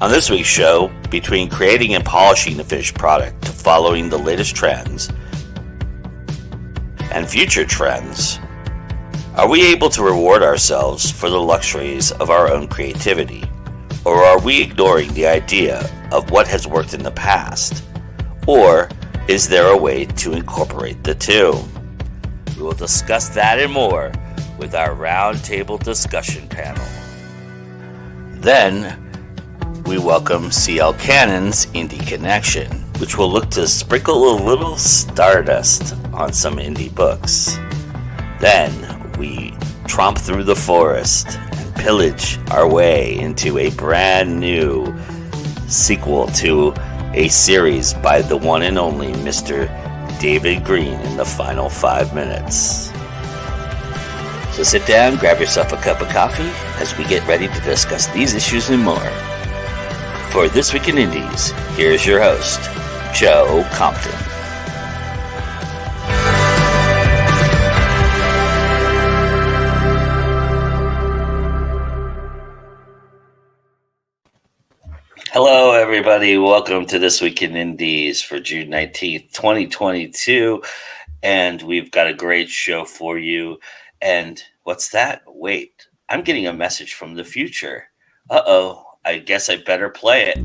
On this week's show, between creating and polishing the finished product to following the latest trends and future trends, are we able to reward ourselves for the luxuries of our own creativity? Or are we ignoring the idea of what has worked in the past? Or is there a way to incorporate the two? We will discuss that and more with our roundtable discussion panel. Then, we welcome CL Cannon's Indie Connection, which will look to sprinkle a little stardust on some indie books. Then, we tromp through the forest and pillage our way into a brand new sequel to a series by the one and only Mr. David Green in the final 5 minutes. So sit down, grab yourself a cup of coffee as we get ready to discuss these issues and more. For This Week in Indies, here's your host, Joe Compton. Hello, everybody. Welcome to This Week in Indies for June 19th, 2022. And we've got a great show for you. And what's that? Wait, I'm getting a message from the future. Uh-oh. I guess I better play it.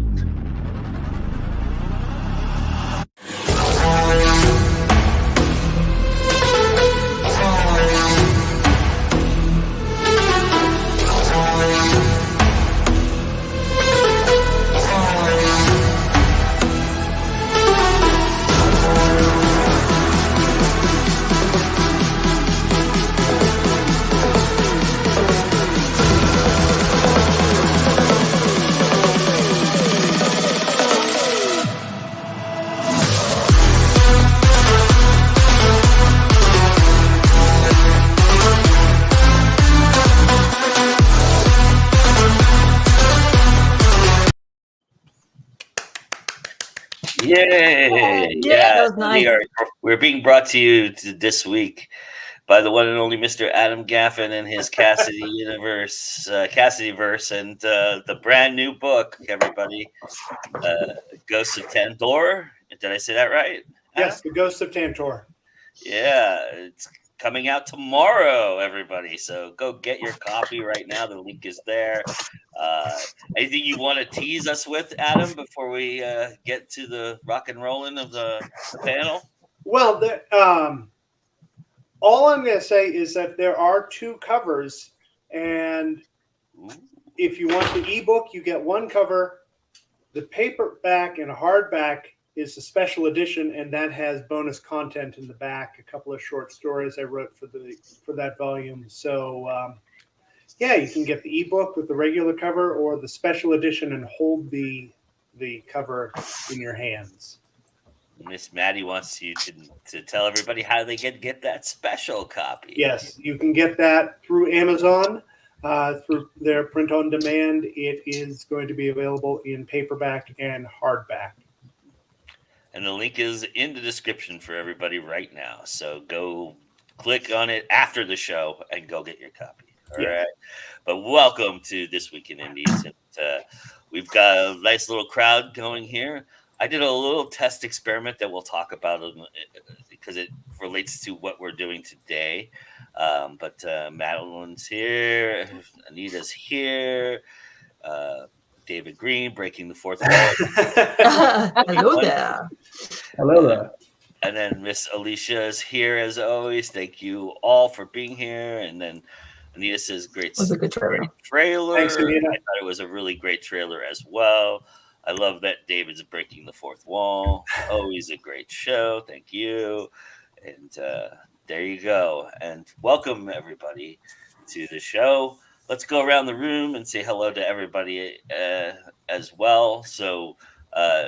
Yay! Yeah, that was nice. We're being brought to you this week by the one and only Mr. Adam Gaffin and his Cassidyverse, and the brand new book, everybody, Ghosts of Tantor. Did I say that right? Yes, The Ghosts of Tantor. Yeah, it's coming out tomorrow, everybody. So go get your copy right now. The link is there. Anything you want to tease us with, Adam, before we get to the rock and rolling of the panel? Well, all I'm going to say is that there are 2 covers, and if you want the ebook, you get 1 cover. The paperback and hardback is a special edition, and that has bonus content in the back, a couple of short stories I wrote for that volume. So, yeah, you can get the ebook with the regular cover or the special edition and hold the cover in your hands. Miss Maddie wants you to tell everybody how they get that special copy. Yes, you can get that through Amazon, through their print on demand. It is going to be available in paperback and hardback. And the link is in the description for everybody right now. So go click on it after the show and go get your copy. All right. But welcome to This Week in Indies. And, we've got a nice little crowd going here. I did a little test experiment that we'll talk about because it relates to what we're doing today. But Madeline's here. Anita's here. David Green breaking the fourth wall. Hello there. Hello there. And then Miss Alicia is here as always. Thank you all for being here. And then Anita says, great trailer. Thanks, Anita. I thought it was a really great trailer as well. I love that David's breaking the fourth wall. Always a great show. Thank you. And there you go. And welcome, everybody, to the show. Let's go around the room and say hello to everybody as well. So,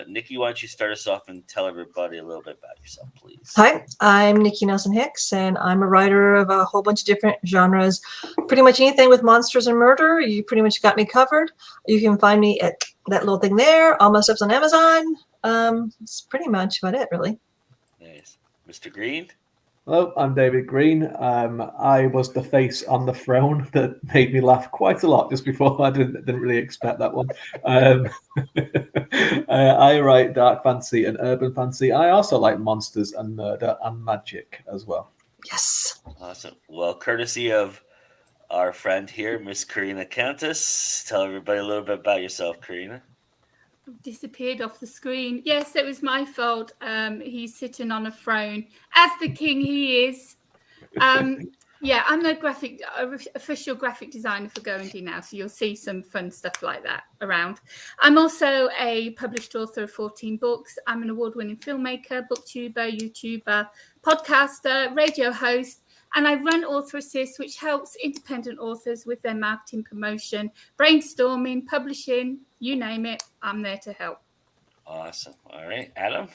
Nikki, why don't you start us off and tell everybody a little bit about yourself, please? Hi, I'm Nikki Nelson Hicks, and I'm a writer of a whole bunch of different genres. Pretty much anything with monsters and murder, you pretty much got me covered. You can find me at that little thing there. All my stuff's on Amazon. It's pretty much about it, really. Nice. Mr. Green? Hello, I'm David Green. I was the face on the throne that made me laugh quite a lot just before. I didn't really expect that one. I write dark fantasy and urban fantasy. I also like monsters and murder and magic as well. Yes. Awesome. Well, courtesy of our friend here, Miss Karina Countess, tell everybody a little bit about yourself, Karina. Disappeared off the screen. Yes, it was my fault. He's sitting on a throne as the king he is. Yeah, I'm the official graphic designer for Go Indie now, so you'll see some fun stuff like that around. I'm also a published author of 14 books. I'm an award-winning filmmaker, booktuber, YouTuber, podcaster, radio host, and I run Author Assist, which helps independent authors with their marketing, promotion, brainstorming, publishing, you name it, I'm there to help. Awesome. All right, Adam?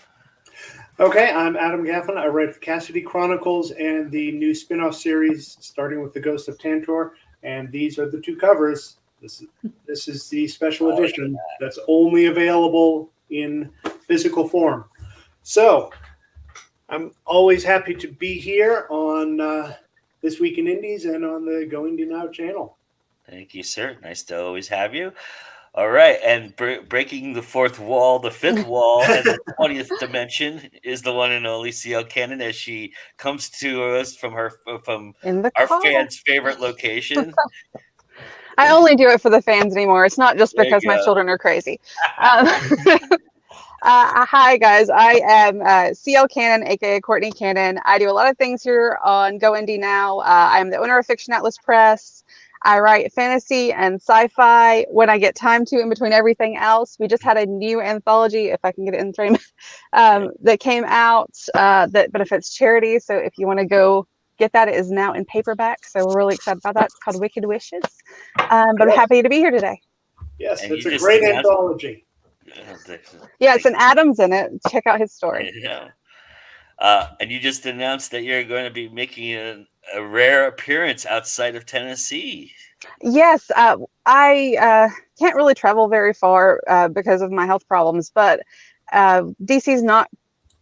Okay, I'm Adam Gaffin. I write the Cassidy Chronicles and the new spin-off series starting with The Ghost of Tantor, and these are the two covers. This is the special edition that's only available in physical form. So I'm always happy to be here on This Week in Indies and on the Go Indie Now channel. Thank you, sir. Nice to always have you. All right, and breaking the fourth wall, the fifth wall, and the 20th dimension is the one and only CL Cannon as she comes to us from our fans' favorite location. I only do it for the fans anymore. It's not just because my children are crazy. Hi, guys. I am CL Cannon, aka Courtney Cannon. I do a lot of things here on Go Indie Now. I am the owner of Fiction Atlas Press. I write fantasy and sci-fi when I get time to in between everything else. We just had a new anthology, if I can get it in frame, that came out that benefits charity. So if you want to go get that, it is now in paperback. So we're really excited about that. It's called Wicked Wishes. But I'm happy to be here today. Yes, it's a great anthology. Yeah, it's an Adams in it. Check out his story. Yeah. And you just announced that you're going to be making a rare appearance outside of Tennessee. Yes, I can't really travel very far because of my health problems, but DC's not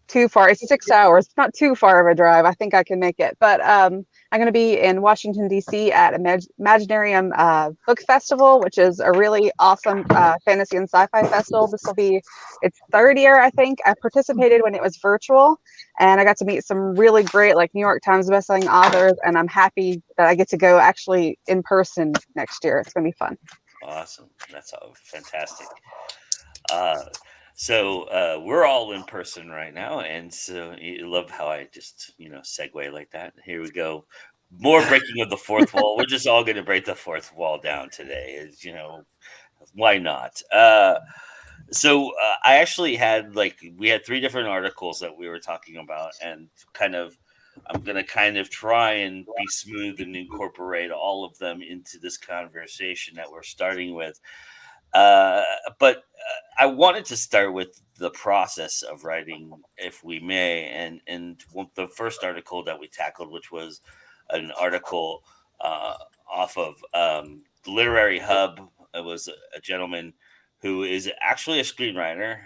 too far. It's 6 hours. It's not too far of a drive. I think I can make it. But I'm going to be in Washington, D.C. at Imaginarium Book Festival, which is a really awesome fantasy and sci-fi festival. This will be its third year, I think. I participated when it was virtual, and I got to meet some really great, like, New York Times bestselling authors, and I'm happy that I get to go actually in person next year. It's going to be fun. Awesome. That's all fantastic. So we're all in person right now, and so you love how I just segue like that. Here we go. More breaking of the fourth wall. We're just all going to break the fourth wall down today. Why not? So I actually had we had 3 different articles that we were talking about, and I'm going to try and be smooth and incorporate all of them into this conversation that we're starting with. But I wanted to start with the process of writing, if we may, and the first article that we tackled, which was an article off of the Literary Hub. It was a gentleman who is actually a screenwriter,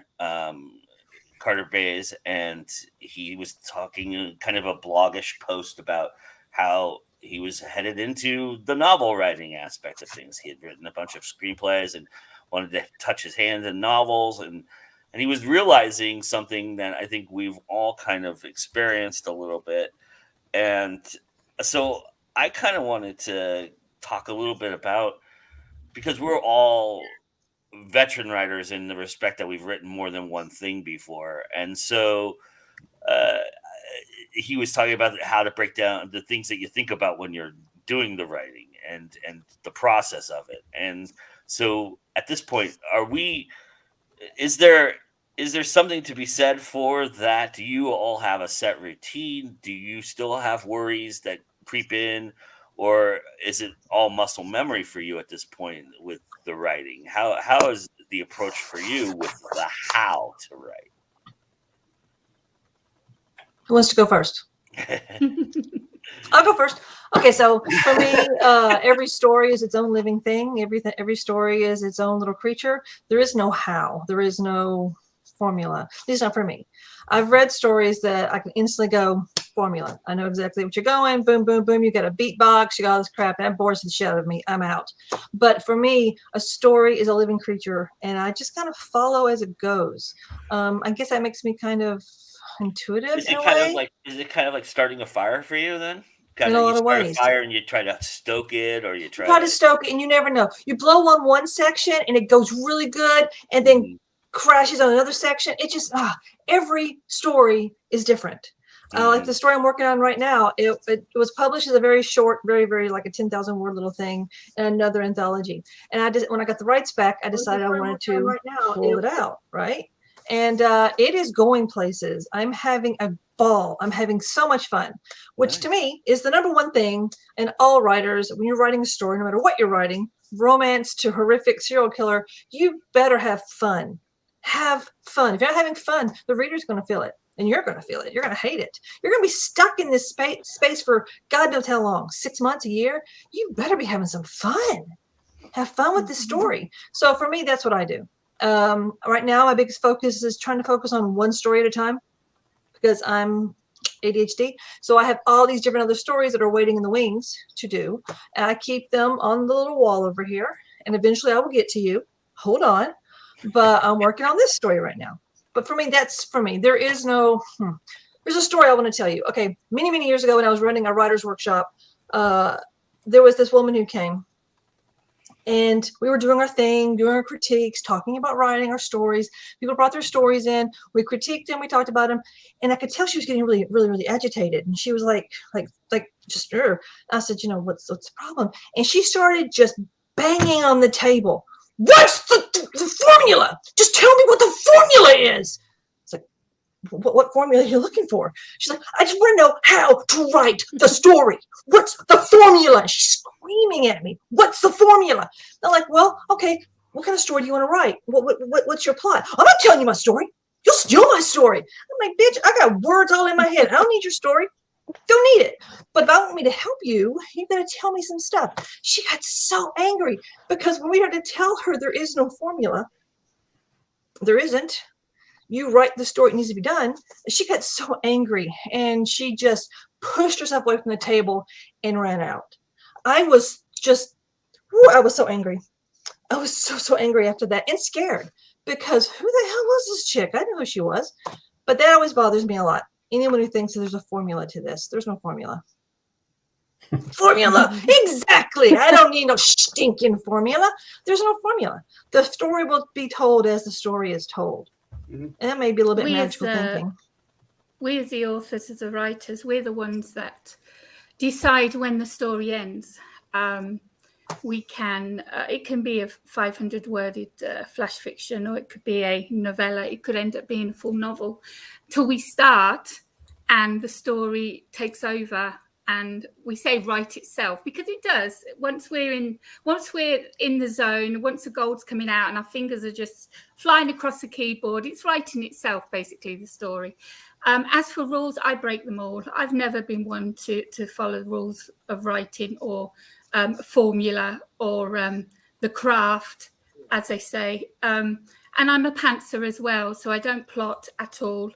Carter Bays, and he was talking kind of a bloggish post about how he was headed into the novel writing aspect of things. He had written a bunch of screenplays and wanted to touch his hand in novels, and he was realizing something that I think we've all kind of experienced a little bit. And so I kind of wanted to talk a little bit about, because we're all veteran writers in the respect that we've written more than one thing before. And so he was talking about how to break down the things that you think about when you're doing the writing and the process of it. And so at this point, is there something to be said for that? Do you all have a set routine? Do you still have worries that creep in, or is it all muscle memory for you at this point with the writing? How is the approach for you with the how to write? Who wants to go first? I'll go first. Okay, so for me, every story is its own living thing. Every story is its own little creature. There is no how. There is no formula. At least not for me. I've read stories that I can instantly go, formula. I know exactly what you're going. Boom, boom, boom. You got a beatbox. You got all this crap. That bores the shit out of me. I'm out. But for me, a story is a living creature, and I just kind of follow as it goes. I guess that makes me kind of intuitive in a way. Is it kind of like starting a fire for you then? In Kind a of, you lot of start a ways. fire and you try to stoke it, or you Try to stoke it, and you never know. You blow on one section, and it goes really good, and then crashes on another section. It just every story is different. Like the story I'm working on right now, it was published as a very short, very, very like a 10,000 word little thing in another anthology. And I just, when I got the rights back, I decided I wanted to pull it out, right? And it is going places. I'm having a ball. I'm having so much fun, which to me is the number one thing. And all writers, when you're writing a story, no matter what you're writing, romance to horrific serial killer, you better have fun. Have fun. If you're not having fun, the reader's going to feel it, and you're going to feel it. You're going to hate it. You're going to be stuck in this space for God knows how long, 6 months, a year. You better be having some fun. Have fun with this story. So for me, that's what I do. Right now, my biggest focus is trying to focus on one story at a time, because I'm ADHD. So I have all these different other stories that are waiting in the wings to do. And I keep them on the little wall over here. And eventually I will get to you. Hold on. But I'm working on this story right now. But for me, that's for me. There is no, there's a story I want to tell you. Okay. Many, many years ago when I was running a writer's workshop, there was this woman who came. And we were doing our thing, doing our critiques, talking about writing our stories. People brought their stories in. We critiqued them. We talked about them. And I could tell she was getting really, really, really agitated. And she was like, just, I said, what's the problem? And she started just banging on the table. What's the formula? Just tell me what the formula is. It's like, what formula are you looking for? She's like, I just want to know how to write the story. What's the formula? She's screaming at me. What's the formula? I'm like, well, okay, what kind of story do you want to write? What's your plot? I'm not telling you my story. You'll steal my story. I'm like, bitch, I got words all in my head. I don't need your story. Don't need it. But if I want me to help you, you got to tell me some stuff. She got so angry because when we had to tell her there is no formula, there isn't. You write the story, it needs to be done. She got so angry and she just pushed herself away from the table and ran out. I was so angry. I was so angry after that and scared because who the hell was this chick? I knew who she was, but that always bothers me a lot. Anyone who thinks there's a formula to this, there's no formula. Formula, exactly. I don't need no stinking formula. There's no formula. The story will be told as the story is told. And that may be a little bit magical thinking. We as the authors, as the writers, we're the ones that decide when the story ends. We can, it can be a 500-worded flash fiction, or it could be a novella. It could end up being a full novel till we start and the story takes over. And we say write itself, because it does. Once we're in the zone, once the gold's coming out and our fingers are just flying across the keyboard, it's writing itself, basically, the story. As for rules, I break them all. I've never been one to follow the rules of writing or formula or the craft, as they say. And I'm a pantser as well, so I don't plot at all.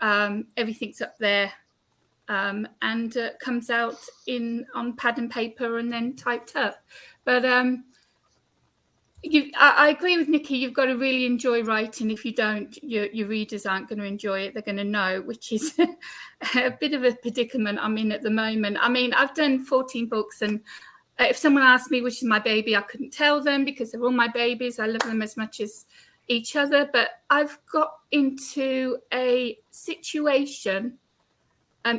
Everything's up there. And comes out on pad and paper and then typed up. But I agree with Nikki. You've got to really enjoy writing. If you don't, your readers aren't going to enjoy it. They're going to know, which is a bit of a predicament I'm in at the moment. I mean, I've done 14 books, and if someone asked me which is my baby, I couldn't tell them because they're all my babies. I love them as much as each other. But I've got into a situation,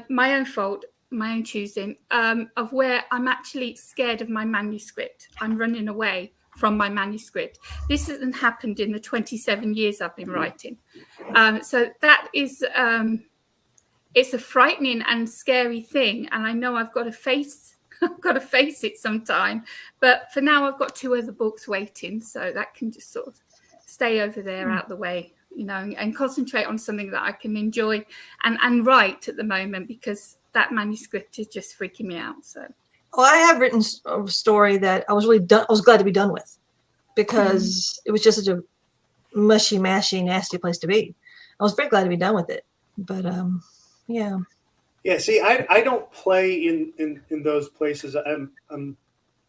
my own fault, my own choosing, of where I'm actually scared of my manuscript. I'm running away from my manuscript. This hasn't happened in the 27 years I've been writing. So that is, it's a frightening and scary thing. And I know I've got to face it sometime. But for now, I've got 2 other books waiting. So that can just sort of stay over there out the way, and concentrate on something that I can enjoy and write at the moment, because that manuscript is just freaking me out. So, well, I have written a story that I was glad to be done with, because it was just such a mushy, mashy, nasty place to be. I was very glad to be done with it. But yeah. Yeah, see, I don't play in those places. I'm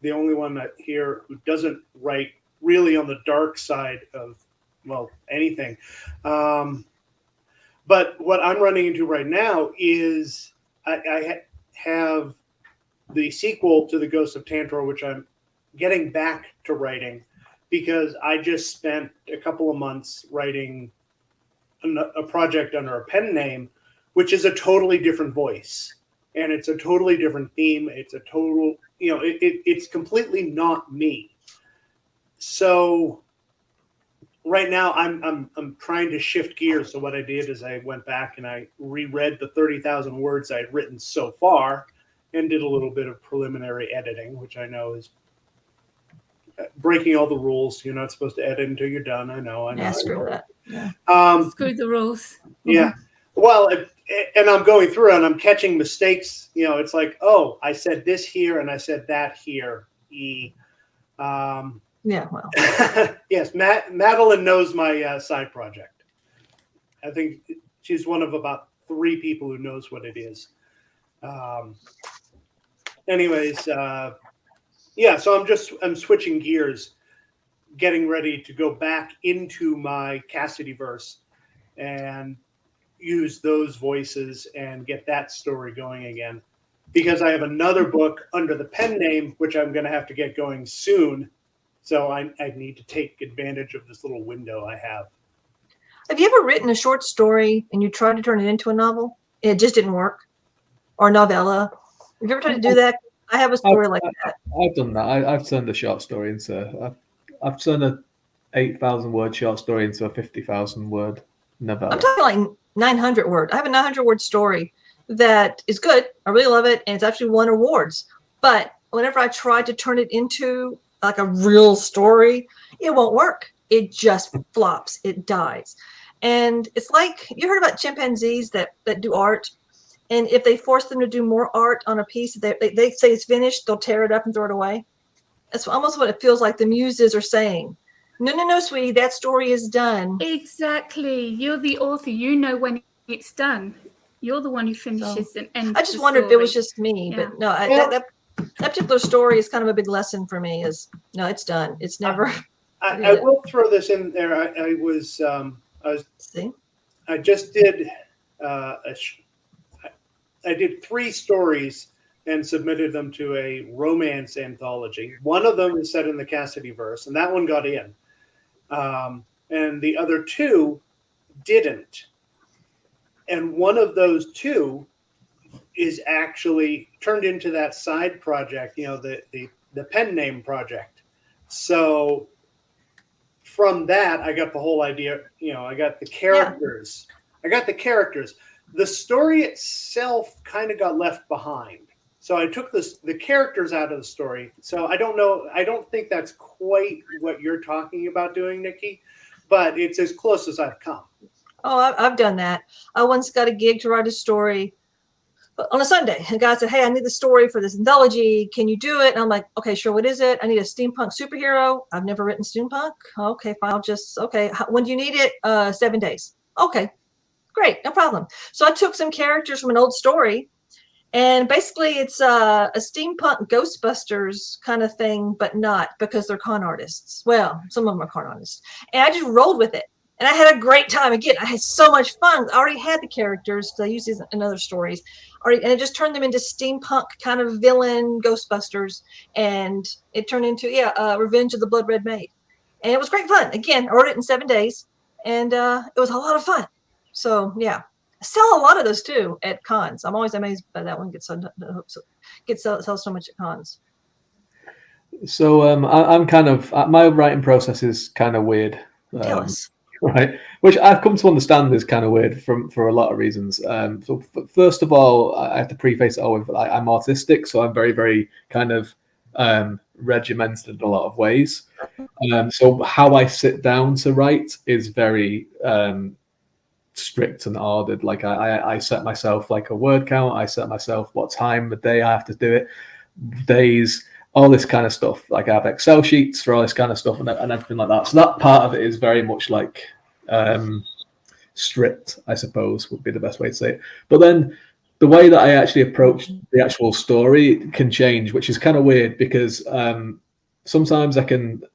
the only one here who doesn't write really on the dark side of, well, anything. But what I'm running into right now is I have the sequel to The Ghost of Tantor, which I'm getting back to writing because I just spent a couple of months writing a project under a pen name, which is a totally different voice. And it's a totally different theme. It's a total, it's completely not me. So right now I'm trying to shift gears. So what I did is I went back and I reread the 30,000 words I'd written so far and did a little bit of preliminary editing, which I know is breaking all the rules. You're not supposed to edit until you're done. I know. Yeah, screw that. Yeah. Screw the rules. Yeah. Well, and I'm going through and I'm catching mistakes. It's like, oh, I said this here and I said that here. Yeah, well. Yes, Madeline knows my side project. I think she's one of about 3 people who knows what it is. Anyways, yeah, so I'm switching gears, getting ready to go back into my Cassidyverse and use those voices and get that story going again. Because I have another book under the pen name, which I'm going to have to get going soon. So I need to take advantage of this little window I have. Have you ever written a short story and you tried to turn it into a novel? It just didn't work? Or a novella? Have you ever tried to do that? I have a story like that. I've done that. I've turned a short story into... I've turned a 8,000 word short story into a 50,000 word novella. I'm talking like 900 word. I have a 900 word story that is good. I really love it. And it's actually won awards. But whenever I try to turn it into like a real story, it won't work. It just flops. It dies. And it's like, you heard about chimpanzees that do art. And if they force them to do more art on a piece, they say it's finished, they'll tear it up and throw it away. That's almost what it feels like the muses are saying. No, sweetie, that story is done. Exactly. You're the author. You know when it's done. You're the one who finishes and ends. I just wondered if it was just me, but no, that particular story is kind of a big lesson for me. Is no, it's done. It's never. I will throw this in there. I just did. I did 3 stories and submitted them to a romance anthology. One of them is set in the Cassidyverse, and that one got in. And the other 2 didn't. And one of those 2 is actually turned into that side project, the pen name project. So from that, I got the whole idea, I got the characters. Yeah. I got the characters. The story itself kind of got left behind. So I took the characters out of the story. So I don't know. I don't think that's quite what you're talking about doing, Nikki, but it's as close as I've come. Oh, I've done that. I once got a gig to write a story on a Sunday. The guy said, hey, I need the story for this anthology. Can you do it? And I'm like, okay, sure. What is it? I need a steampunk superhero. I've never written steampunk. Okay, fine. Okay. When do you need it? 7 days. Okay, great. No problem. So I took some characters from an old story, and basically it's a steampunk Ghostbusters kind of thing, but not, because they're con artists. Well, some of them are con artists. And I just rolled with it. And I had a great time. Again, I had so much fun. I already had the characters, because I used these in other stories. And I just turned them into steampunk kind of villain Ghostbusters. And it turned into, Revenge of the Blood Red Maid. And it was great fun. Again, I wrote it in 7 days. And it was a lot of fun. So, yeah. I sell a lot of those, too, at cons. I'm always amazed by that one. Sells so much at cons. So I'm kind of, my writing process is kind of weird. Tell us. Right, which I've come to understand is kind of weird for a lot of reasons. So first of all, I have to preface it all with I'm autistic, so I'm very, very kind of regimented in a lot of ways. So how I sit down to write is very strict and ordered. Like I set myself like a word count. I set myself what time of day I have to do it, days, all this kind of stuff. Like I have Excel sheets for all this kind of stuff and everything like that. So that part of it is very much like strict, I suppose, would be the best way to say it. But then the way that I actually approach the actual story can change, which is kind of weird because sometimes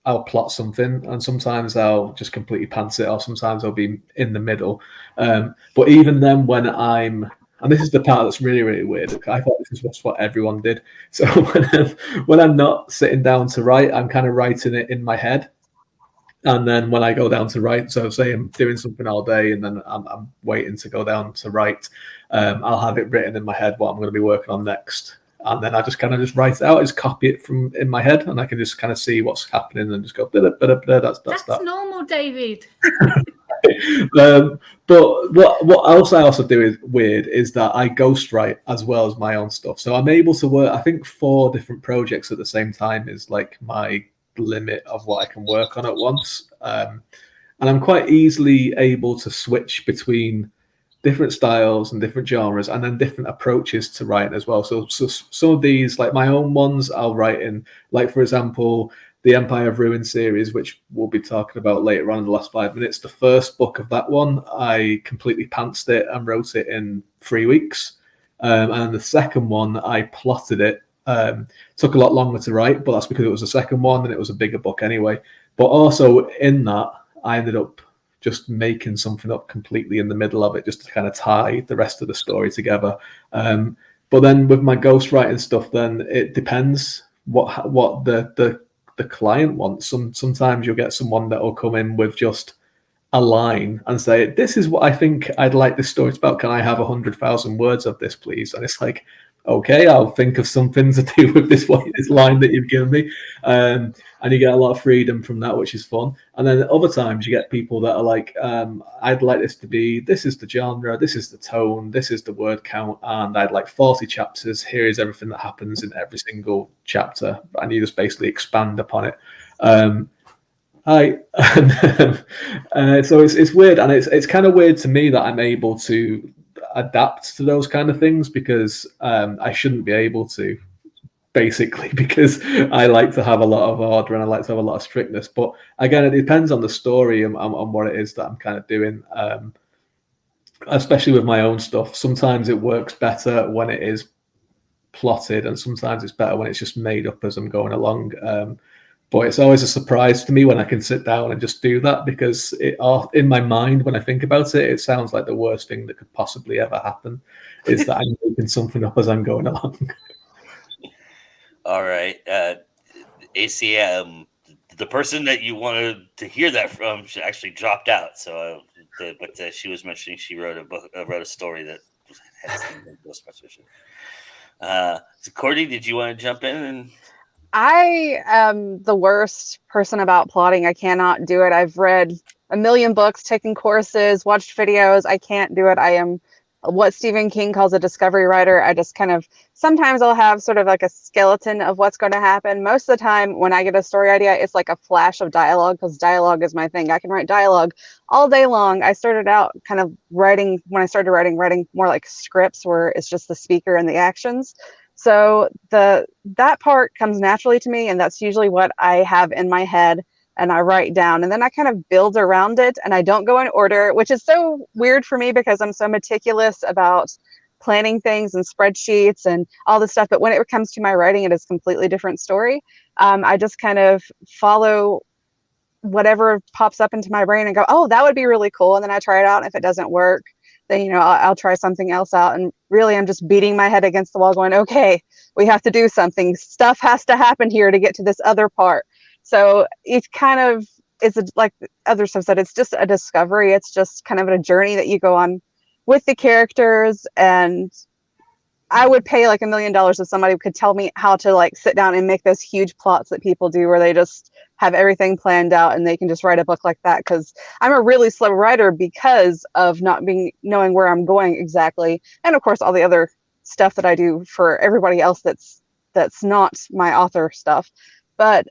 I'll plot something, and sometimes I'll just completely pants it, or sometimes I'll be in the middle. But even then, and this is the part that's really, really weird. I thought this was what everyone did. So when I'm not sitting down to write, I'm kind of writing it in my head. And then when I go down to write, so say I'm doing something all day and then I'm waiting to go down to write, I'll have it written in my head what I'm going to be working on next. And then I just kind of just write it out, just copy it from in my head, and I can just kind of see what's happening and just go, that's that. Normal, David. But what else I also do is weird is that I ghostwrite as well as my own stuff. So I'm able to work, I think 4 different projects at the same time is like my limit of what I can work on at once. And I'm quite easily able to switch between different styles and different genres and then different approaches to writing as well. So some of these, like my own ones, I'll write in, like for example, the Empire of Ruin series, which we'll be talking about later on in the last 5 minutes. The first book of that one, I completely pantsed it and wrote it in 3 weeks. And the second one, I plotted it. Took a lot longer to write, but that's because it was the second one and it was a bigger book anyway. But also in that, I ended up just making something up completely in the middle of it, just to kind of tie the rest of the story together. But then with my ghostwriting stuff, then it depends what the client wants. Sometimes you'll get someone that will come in with just a line and say, this is what I think I'd like this story about. Can I have 100,000 words of this, please? And it's like, okay, I'll think of something to do with this line that you've given me. And you get a lot of freedom from that, which is fun. And then at other times you get people that are like, I'd like this to be, this is the genre, this is the tone, this is the word count, and I'd like 40 chapters. Here is everything that happens in every single chapter. And you just basically expand upon it. So it's weird. And it's kind of weird to me that I'm able to adapt to those kind of things because I shouldn't be able to, basically, because I like to have a lot of order and I like to have a lot of strictness. But again, it depends on the story and on what it is that I'm kind of doing, especially with my own stuff. Sometimes it works better when it is plotted, and sometimes it's better when it's just made up as I'm going along. But it's always a surprise to me when I can sit down and just do that, because in my mind, when I think about it, it sounds like the worst thing that could possibly ever happen is that I'm making something up as I'm going along. All right. AC, the person that you wanted to hear that from actually dropped out. So, but she was mentioning she wrote a story that had some Ghostbusters. So Courtney, did you want to jump in? I am the worst person about plotting. I cannot do it. I've read a million books, taken courses, watched videos. I can't do it. I am what Stephen King calls a discovery writer. I just kind of, sometimes I'll have sort of like a skeleton of what's going to happen. Most of the time when I get a story idea, it's like a flash of dialogue, because dialogue is my thing. I can write dialogue all day long. I started out kind of writing, when I started writing more like scripts where it's just the speaker and the actions. So that part comes naturally to me, and that's usually what I have in my head and I write down, and then I kind of build around it, and I don't go in order, which is so weird for me because I'm so meticulous about planning things and spreadsheets and all this stuff. But when it comes to my writing, it is a completely different story. I just kind of follow whatever pops up into my brain and go, oh, that would be really cool. And then I try it out. And if it doesn't work, then, I'll try something else out. And really, I'm just beating my head against the wall going, okay, we have to do something. Stuff has to happen here to get to this other part. So it's kind of, like others have said, it's just a discovery. It's just kind of a journey that you go on with the characters. And I would pay like $1 million if somebody could tell me how to like sit down and make those huge plots that people do where they just have everything planned out and they can just write a book like that. Because I'm a really slow writer because of not knowing where I'm going exactly. And of course, all the other stuff that I do for everybody else that's not my author stuff. But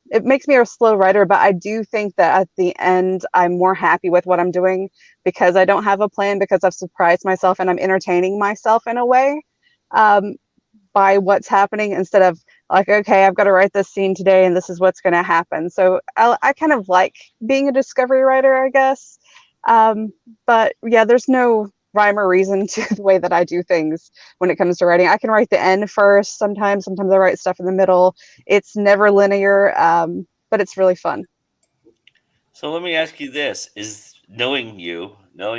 it makes me a slow writer. But I do think that at the end, I'm more happy with what I'm doing because I don't have a plan, because I've surprised myself and I'm entertaining myself in a way by what's happening, instead of like, okay, I've got to write this scene today and this is what's going to happen. So I kind of like being a discovery writer, I guess. But yeah, there's no rhyme or reason to the way that I do things when it comes to writing. I can write the end first sometimes. Sometimes I write stuff in the middle. It's never linear, but it's really fun. So let me ask you this: is knowing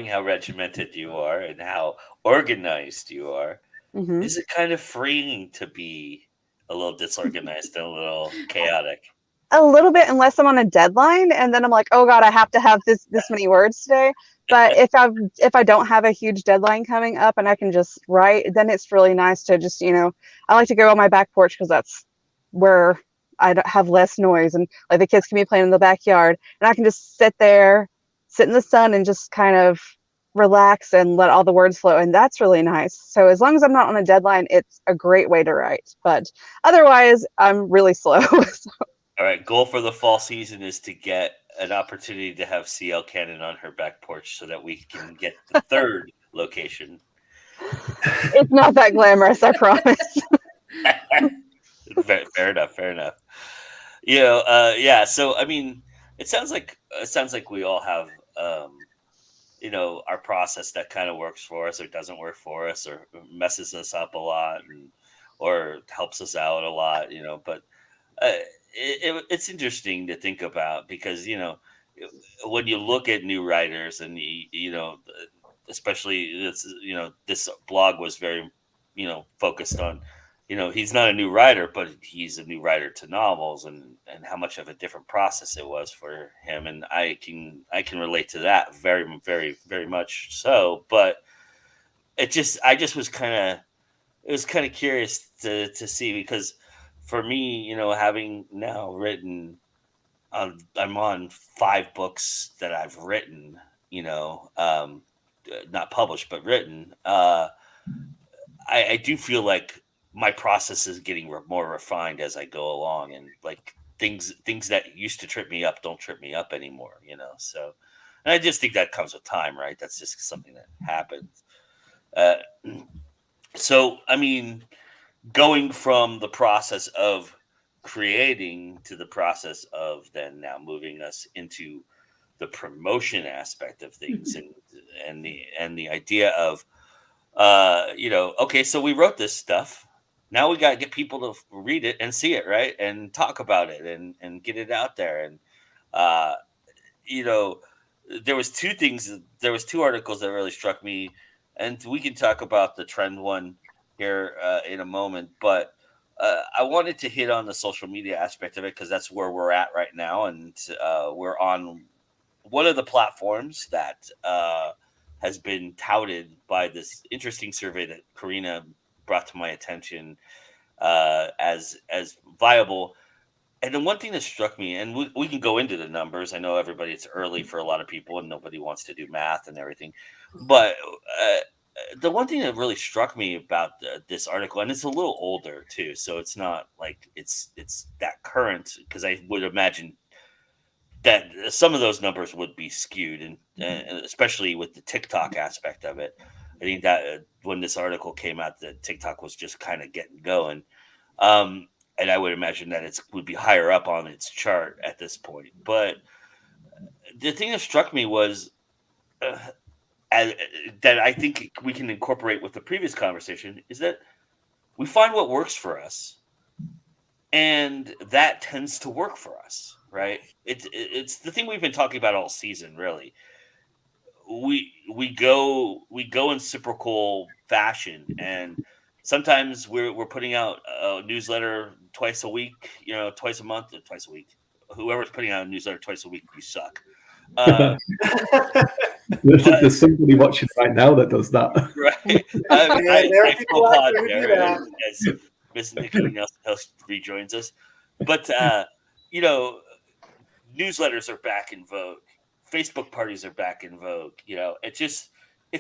how regimented you are and how organized you are, Hmm. is it kind of freeing to be a little disorganized and a little chaotic? A little bit, unless I'm on a deadline, and then I'm like, oh god, I have to have this many words today. But if I don't have a huge deadline coming up and I can just write, then it's really nice to just, I like to go on my back porch because that's where I have less noise, and like the kids can be playing in the backyard, and I can just sit there, sit in the sun, and just kind of relax and let all the words flow, and that's really nice. So as long as I'm not on a deadline, it's a great way to write. But otherwise, I'm really slow. So. All right, goal for the fall season is to get an opportunity to have CL Cannon on her back porch so that we can get the third location. It's not that glamorous, I promise. Fair enough. Yeah. So I mean, it sounds like we all have our process that kind of works for us or doesn't work for us or messes us up a lot or helps us out a lot, but it's interesting to think about because, when you look at new writers and, especially this blog was very, focused on, he's not a new writer, but he's a new writer to novels and how much of a different process it was for him. And I can relate to that very, very, very much so. But I just was kind of curious to see because for me, having now written, I'm on 5 books that I've written, not published, but written. I do feel like my process is getting more refined as I go along, and like things that used to trip me up don't trip me up anymore, So, and I just think that comes with time, right? That's just something that happens. So, I mean, going from the process of creating to the process of then now moving us into the promotion aspect of things and the idea of okay, so we wrote this stuff. Now we got to get people to read it and see it, right? And talk about it and get it out there. And, there was 2 articles that really struck me, and we can talk about the trend one here in a moment. But I wanted to hit on the social media aspect of it because that's where we're at right now. And we're on one of the platforms that has been touted by this interesting survey that Karina brought to my attention as viable. And the one thing that struck me, and we can go into the numbers. I know it's early for a lot of people and nobody wants to do math and everything. But the one thing that really struck me about this article, and it's a little older too, so it's not like it's that current, because I would imagine that some of those numbers would be skewed, and especially with the TikTok aspect of it. I think that when this article came out, that TikTok was just kind of getting going. And I would imagine that it would be higher up on its chart at this point. But the thing that struck me was that I think we can incorporate with the previous conversation is that we find what works for us, and that tends to work for us, right? It's the thing we've been talking about all season, really. We go in cyclical fashion, and sometimes we're putting out a newsletter twice a week, twice a month, or twice a week. Whoever's putting out a newsletter twice a week, you suck. There's somebody watching right now that does that. Right. I feel pod there as Miss Nikki Nelson rejoins us. But newsletters are back in vogue. Facebook parties are back in vogue. It's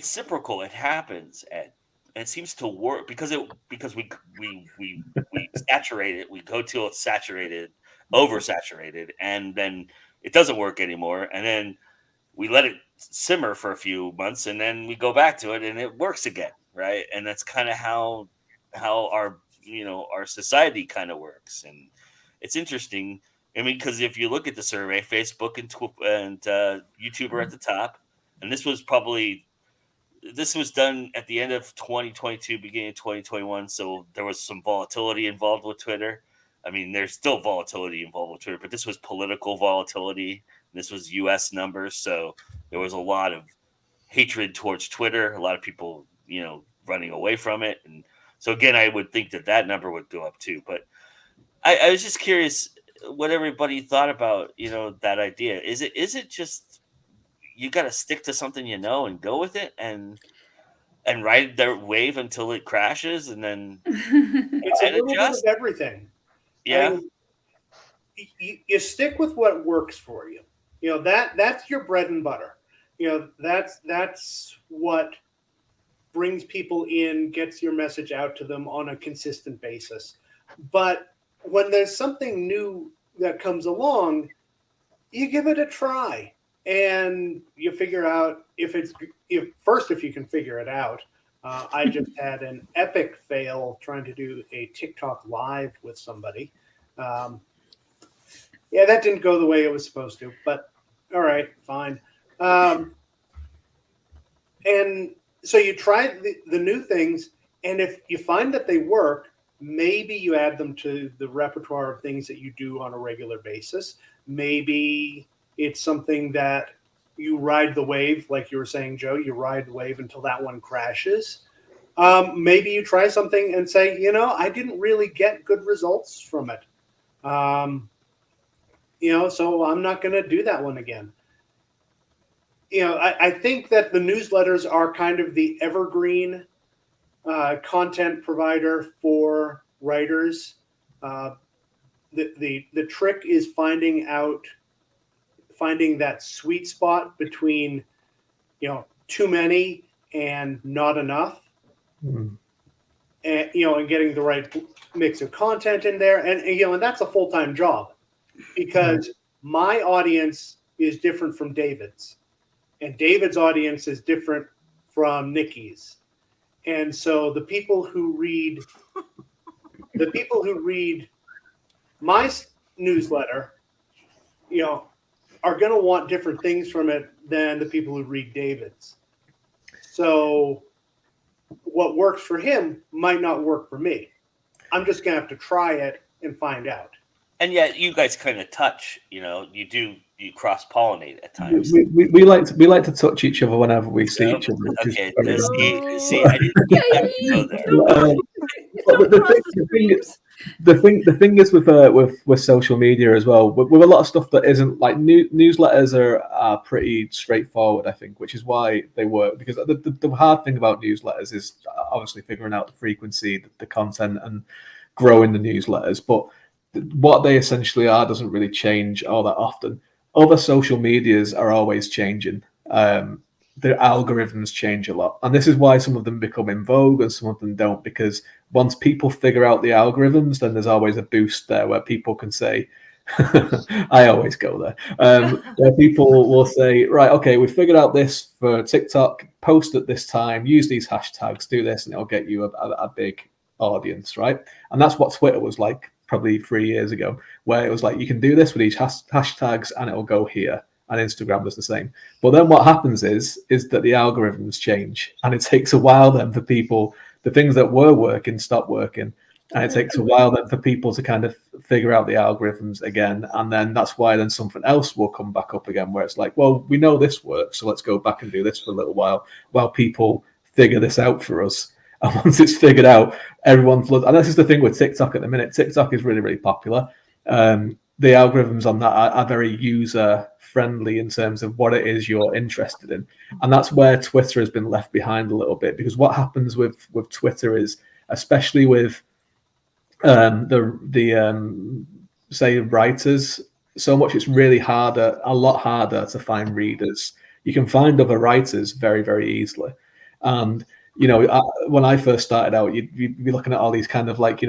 cyclical. It happens, and it seems to work because we saturate it. We go till it's saturated, oversaturated, and then it doesn't work anymore. And then we let it simmer for a few months, and then we go back to it, and it works again, right? And that's kind of how our society kind of works. And it's interesting. I mean, because if you look at the survey, Facebook and YouTube are at the top, and this was probably this was done at the end of 2022, beginning of 2021, so there was some volatility involved with Twitter. I mean, there's still volatility involved with Twitter, but this was political volatility. This was U.S. numbers, so there was a lot of hatred towards Twitter. A lot of people, running away from it, and so again, I would think that number would go up too. But I was just curious what everybody thought about, that idea. Is it just you got to stick to something and go with it and ride the wave until it crashes and then it's a little bit of everything. Yeah. You stick with what works for you. That's your bread and butter. That's what brings people in, gets your message out to them on a consistent basis. But when there's something new that comes along, you give it a try and you figure out if you can figure it out. I just had an epic fail trying to do a TikTok live with somebody. That didn't go the way it was supposed to, but all right, fine. And so you try the new things, and if you find that they work, maybe you add them to the repertoire of things that you do on a regular basis. Maybe it's something that you ride the wave, like you were saying, Joe, you ride the wave until that one crashes. Maybe you try something and say, I didn't really get good results from it. So I'm not going to do that one again. I think that the newsletters are kind of the evergreen content provider for writers. The trick is finding that sweet spot between, too many and not enough. And getting the right mix of content in there, and that's a full-time job, because my audience is different from David's, and David's audience is different from Nikki's, and so the people who read my newsletter, are going to want different things from it than the people who read David's. So what works for him might not work for me. I'm just going to have to try it and find out. And yet you guys kind of touch, you cross-pollinate at times. We like to touch each other whenever we see each other. Okay, see, I didn't go there. The thing is with social media as well, with a lot of stuff that isn't like newsletters are pretty straightforward, I think, which is why they work. Because the hard thing about newsletters is obviously figuring out the frequency, the content, and growing the newsletters. But what they essentially are doesn't really change all that often. Other social medias are always changing. The algorithms change a lot, and this is why some of them become in vogue and some of them don't, because once people figure out the algorithms, then there's always a boost there where people can say, I always go there, where people will say, right, okay, we figured out this for TikTok, post at this time, use these hashtags, do this, and it'll get you a big audience, right? And that's what Twitter was like probably 3 years ago, where it was like, you can do this with these hashtags and it'll go here. And Instagram does the same. But then what happens is that the algorithms change, and it takes a while then for people, the things that were working stop working, and it takes a while then for people to kind of figure out the algorithms again, and then that's why then something else will come back up again, where it's like, well, we know this works, so let's go back and do this for a little while people figure this out for us. And once it's figured out, everyone floods. And this is the thing with TikTok at the minute. TikTok is really, really popular. The algorithms on that are very user friendly in terms of what it is you're interested in, and that's where Twitter has been left behind a little bit, because what happens with Twitter is, especially with say writers, so much it's really a lot harder to find readers. You can find other writers very, very easily, and when I first started out, you'd be looking at all these kind of like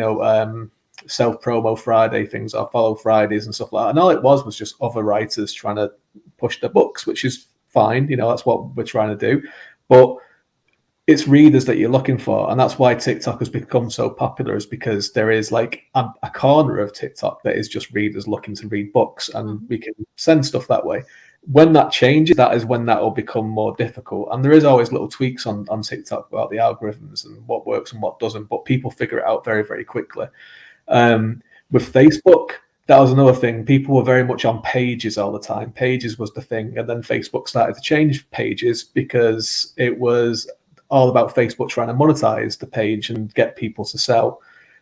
self-promo Friday things or follow Fridays and stuff like that, and all it was just other writers trying to push their books, which is fine, that's what we're trying to do, but it's readers that you're looking for. And that's why TikTok has become so popular, is because there is like a corner of TikTok that is just readers looking to read books, and we can send stuff that way. when that changes, that is when that will become more difficult. And there is always little tweaks on TikTok about the algorithms and what works and what doesn't, but people figure it out very, very quickly. With Facebook, that was another thing. People were very much on pages all the time. Pages was the thing. And then Facebook started to change pages because it was all about Facebook trying to monetize the page and get people to sell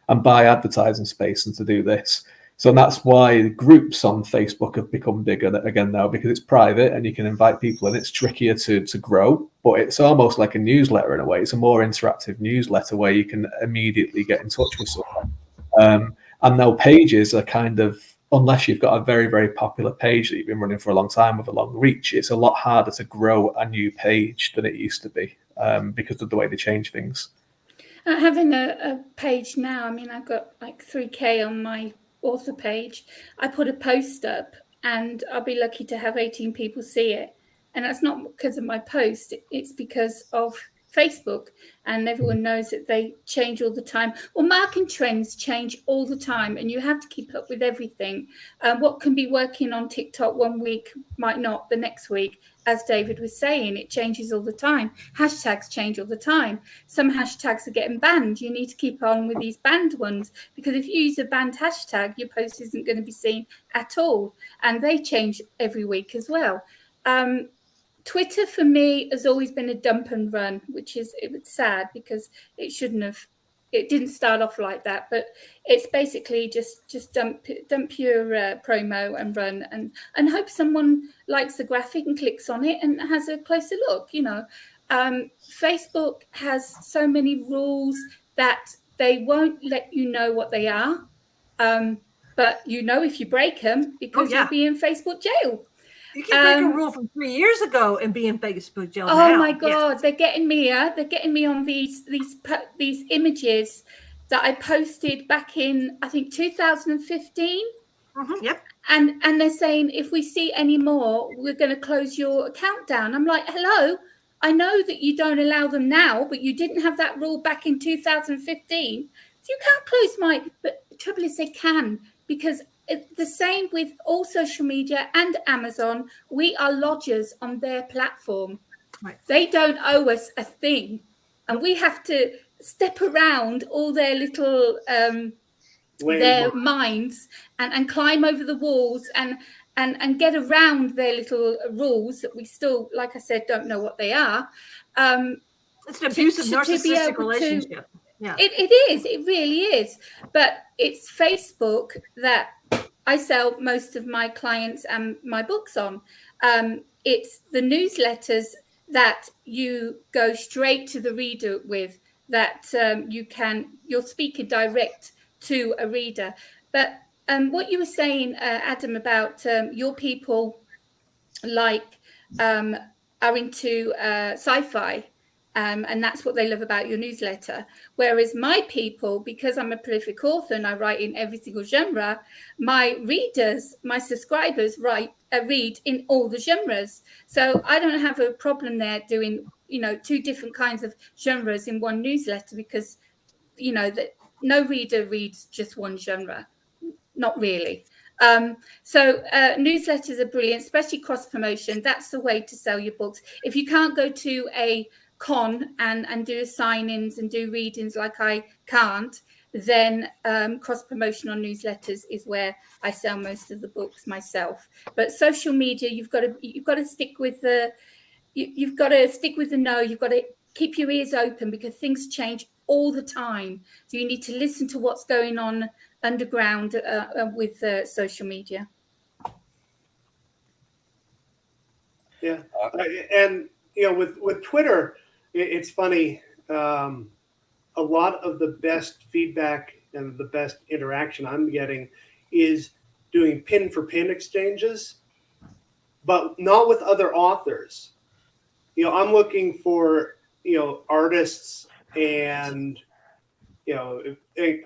and buy advertising space and to do this. So that's why groups on Facebook have become bigger again now, because it's private and you can invite people and it's trickier to grow, but it's almost like a newsletter in a way. It's a more interactive newsletter where you can immediately get in touch with someone. And now pages are kind of, unless you've got a very, very popular page that you've been running for a long time with a long reach, it's a lot harder to grow a new page than it used to be because of the way they change things. Having a page now, I mean, I've got like 3K on my author page. I put a post up and I'll be lucky to have 18 people see it. And that's not because of my post, it's because of Facebook, and everyone knows that they change all the time. Well, marketing trends change all the time, and you have to keep up with everything. What can be working on TikTok one week might not the next week. As David was saying, it changes all the time. Hashtags change all the time. Some hashtags are getting banned. You need to keep on with these banned ones, because if you use a banned hashtag, your post isn't going to be seen at all. And they change every week as well. Twitter for me has always been a dump and run, which is it's sad because it didn't start off like that, but it's basically just dump your promo and run and hope someone likes the graphic and clicks on it and has a closer look. Facebook has so many rules that they won't let you know what they are, but if you break them, because you'll be in Facebook jail. You can break a rule from 3 years ago and be in Facebook jail now. Oh my God, yes. They're getting me. They're getting me on these images that I posted back in, I think, 2015. Mm-hmm, yep. And they're saying, if we see any more, we're going to close your account down. I'm like, hello, I know that you don't allow them now, but you didn't have that rule back in 2015. So you can't close but the trouble is they can, because the same with all social media and Amazon, we are lodgers on their platform. Right. They don't owe us a thing. And we have to step around all their little their minds and climb over the walls and get around their little rules that we still, like I said, don't know what they are. It's an abusive narcissistic relationship. Yeah. It really is. But it's Facebook that I sell most of my clients and my books on. It's the newsletters that you go straight to the reader with, that you're speaking direct to a reader. But what you were saying, Adam, about your people are into sci-fi. And that's what they love about your newsletter. Whereas my people, because I'm a prolific author and I write in every single genre, my readers, my subscribers read in all the genres. So I don't have a problem there doing, two different kinds of genres in one newsletter, because, that no reader reads just one genre. Not really. So newsletters are brilliant, especially cross promotion. That's the way to sell your books. If you can't go to a con and do sign-ins and do readings like I can't, then cross promotion on newsletters is where I sell most of the books myself. But social media, you've got to stick with the you've got to stick with the know. You've got to keep your ears open, because things change all the time. So you need to listen to what's going on underground with social media. Yeah, and with Twitter, it's funny. A lot of the best feedback and the best interaction I'm getting is doing pin for pin exchanges, but not with other authors. I'm looking for artists and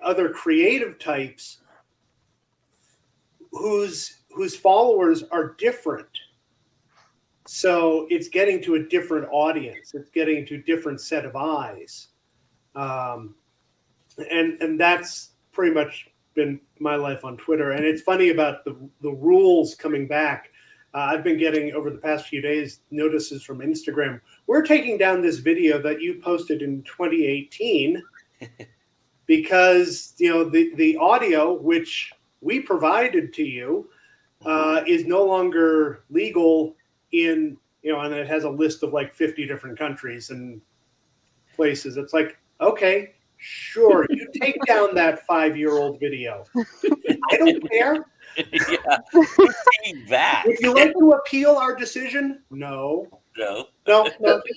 other creative types whose followers are different. So it's getting to a different audience. It's getting to a different set of eyes. And that's pretty much been my life on Twitter. And it's funny about the rules coming back. I've been getting over the past few days notices from Instagram. We're taking down this video that you posted in 2018 because the audio which we provided to you is no longer legal in and it has a list of like 50 different countries and places. It's like, okay, sure, you take down that 5-year-old video. I don't care. Yeah, who's saying that? Would you like to appeal our decision? No.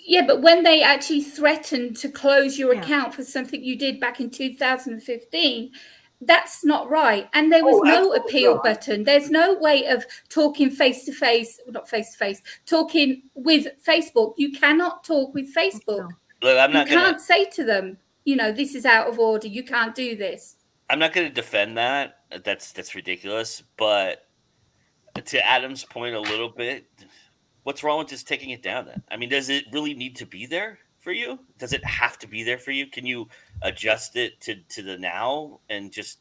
Yeah, but when they actually threatened to close your account for something you did back in 2015, that's not right. And there was no appeal button. There's no way of talking talking with Facebook. You cannot talk with Facebook. Look, you can't say to them, this is out of order. You can't do this. I'm not going to defend that. That's ridiculous. But to Adam's point a little bit, what's wrong with just taking it down then? I mean, does it really need to be there for you? Does it have to be there for you? Can you adjust it to the now and just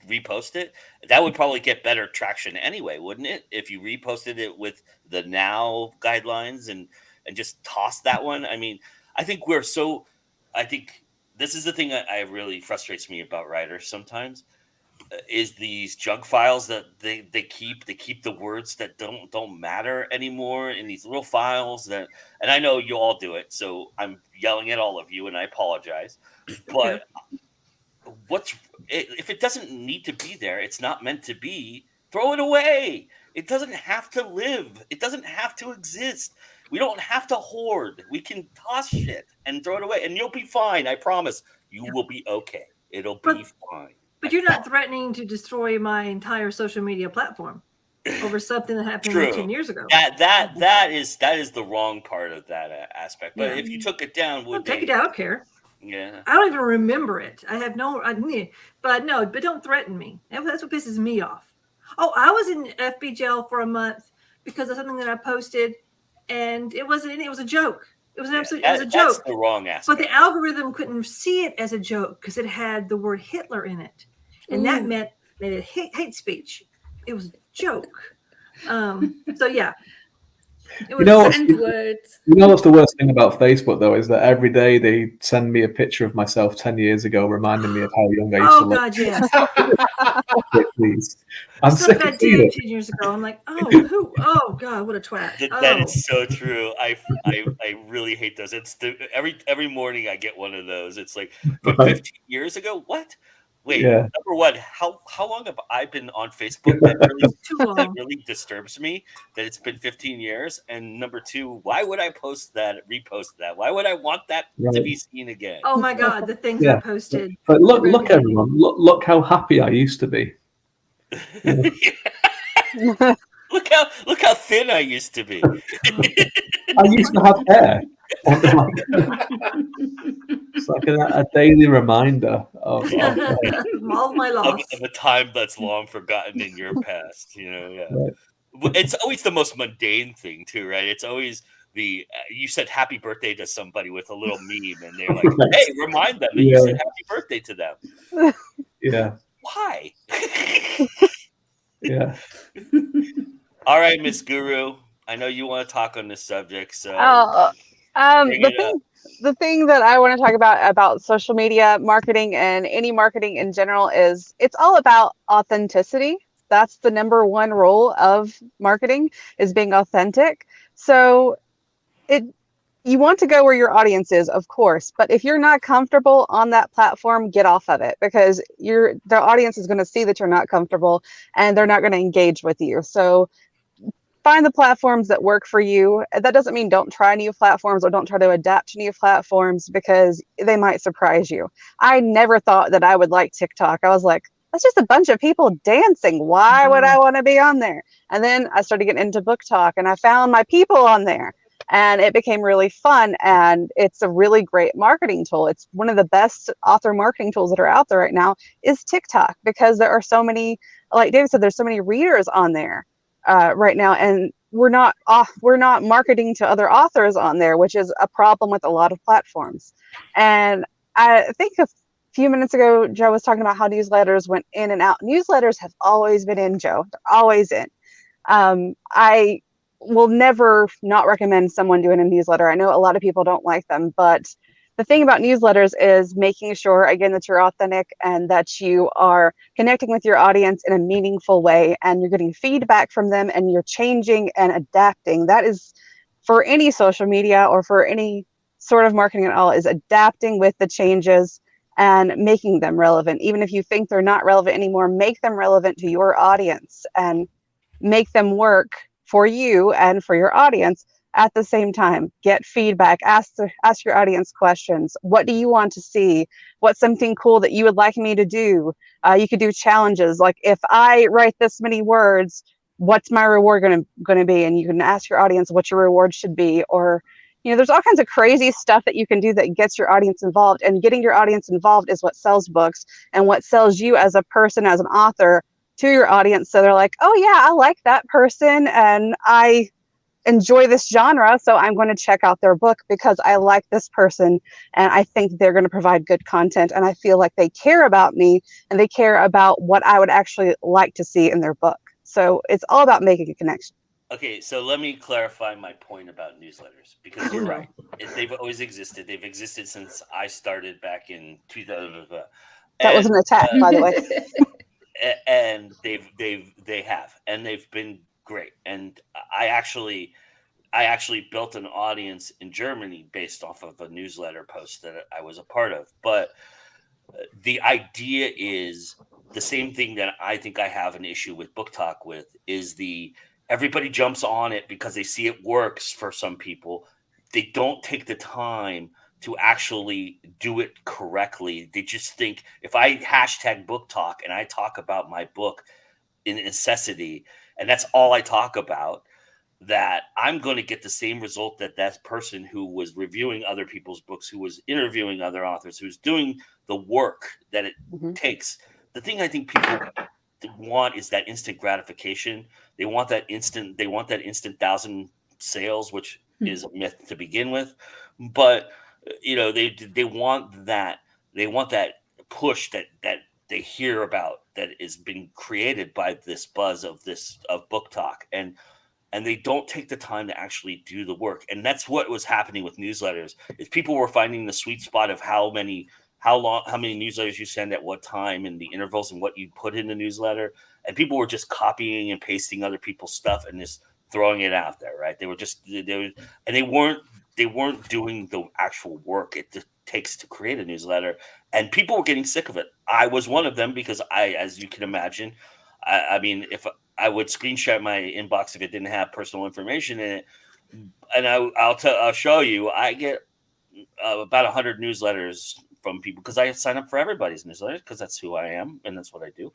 repost it? That would probably get better traction anyway, wouldn't it? If you reposted it with the now guidelines and just toss that one. I mean, I think this is the thing that really frustrates me about writers sometimes is these junk files that they keep the words that don't matter anymore in these little files and I know you all do it, so I'm yelling at all of you and I apologize, but if it doesn't need to be there, it's not meant to be, throw it away. It doesn't have to live. It doesn't have to exist. We don't have to hoard. We can toss shit and throw it away and you'll be fine. I promise you will be okay. It'll be fine. But you're not threatening to destroy my entire social media platform over something that happened 10 years ago. That is the wrong part of that aspect. But if you took it down, take it down. I don't care. Yeah. I don't even remember it. But don't threaten me. That's what pisses me off. Oh, I was in FB jail for a month because of something that I posted, and it was a joke. It was it was a joke. That's the wrong aspect. But the algorithm couldn't see it as a joke because it had the word Hitler in it. And that meant that it hate speech. It was a joke. So yeah. It was words. What's the worst thing about Facebook though is that every day they send me a picture of myself 10 years ago, reminding me of how young I used to look. Oh God, yes. Please. I'm sick of seeing it. 10 years ago. I'm like, oh God, what a twat. That is so true. I really hate those. It's every morning I get one of those. It's like from 15 years ago. What? Wait, number one, how long have I been on Facebook? That really disturbs me that it's been 15 years. And number two, why would I repost that? Why would I want that to be seen again? Oh my God, the things I posted. But look, everyone, look how happy I used to be. Look how thin I used to be. I used to have hair. It's like a daily reminder of all my loss of a time that's long forgotten in your past. Right. It's always the most mundane thing too, right? It's always you said happy birthday to somebody with a little meme, and they're like, "Hey, remind them that you said happy birthday to them." Yeah. Why? Yeah. All right, Miss Guru. I know you want to talk on this subject, so the thing that I want to talk about social media marketing and any marketing in general is it's all about authenticity. That's the number one rule of marketing, is being authentic. So you want to go where your audience is, of course, but if you're not comfortable on that platform, get off of it, because the audience is going to see that you're not comfortable and they're not going to engage with you. So find the platforms that work for you. That doesn't mean don't try new platforms or don't try to adapt to new platforms, because they might surprise you. I never thought that I would like TikTok. I was like, that's just a bunch of people dancing. Why would I want to be on there? And then I started getting into Book Talk and I found my people on there. And it became really fun, and it's a really great marketing tool. It's one of the best author marketing tools that are out there right now is TikTok, because there are so many, like David said, there's so many readers on there right now, and we're not marketing to other authors on there, which is a problem with a lot of platforms. And I think a few minutes ago, Joe was talking about how newsletters went in and out. Newsletters have always been in, Joe. They're always in. will never not recommend someone doing a newsletter. I know a lot of people don't like them, but the thing about newsletters is making sure, again, that you're authentic and that you are connecting with your audience in a meaningful way, and you're getting feedback from them, and you're changing and adapting. That is, for any social media or for any sort of marketing at all, is adapting with the changes and making them relevant. Even if you think they're not relevant anymore, make them relevant to your audience and make them work for you and for your audience at the same time. Get feedback, ask your audience questions. What do you want to see? What's something cool that you would like me to do? You could do challenges, like, if I write this many words, what's my reward going to be? And you can ask your audience what your reward should be. Or, there's all kinds of crazy stuff that you can do that gets your audience involved, and getting your audience involved is what sells books and what sells you as a person, as an author, to your audience. So they're like, oh yeah, I like that person and I enjoy this genre, so I'm going to check out their book because I like this person and I think they're going to provide good content, and I feel like they care about me and they care about what I would actually like to see in their book. So it's all about making a connection. Okay, so let me clarify my point about newsletters, because you're right. They've always existed. They've existed since I started back in 2000. That was an attack, by the way. And they have, and they've been great. And I actually built an audience in Germany based off of a newsletter post that I was a part of. But the idea is the same thing that I think I have an issue with Book Talk with, is everybody jumps on it because they see it works for some people. They don't take the time to actually do it correctly. They just think, if I hashtag Book Talk and I talk about my book in necessity, and that's all I talk about, that I'm going to get the same result that person who was reviewing other people's books, who was interviewing other authors, who's doing the work that it takes. The thing I think people want is that instant gratification. They want that instant 1,000 sales, which is a myth to begin with. But they want that push that they hear about, that is being created by this buzz of Book Talk, and they don't take the time to actually do the work. And that's what was happening with newsletters, is people were finding the sweet spot of how many newsletters you send at what time, and the intervals, and what you put in the newsletter. And people were just copying and pasting other people's stuff and just throwing it out there, right? They weren't doing the actual work it takes to create a newsletter, and people were getting sick of it. I was one of them, because as you can imagine, I mean, if I would screenshot my inbox if it didn't have personal information in it, and I'll show you, I get about 100 newsletters from people, because I sign up for everybody's newsletters, because that's who I am and that's what I do.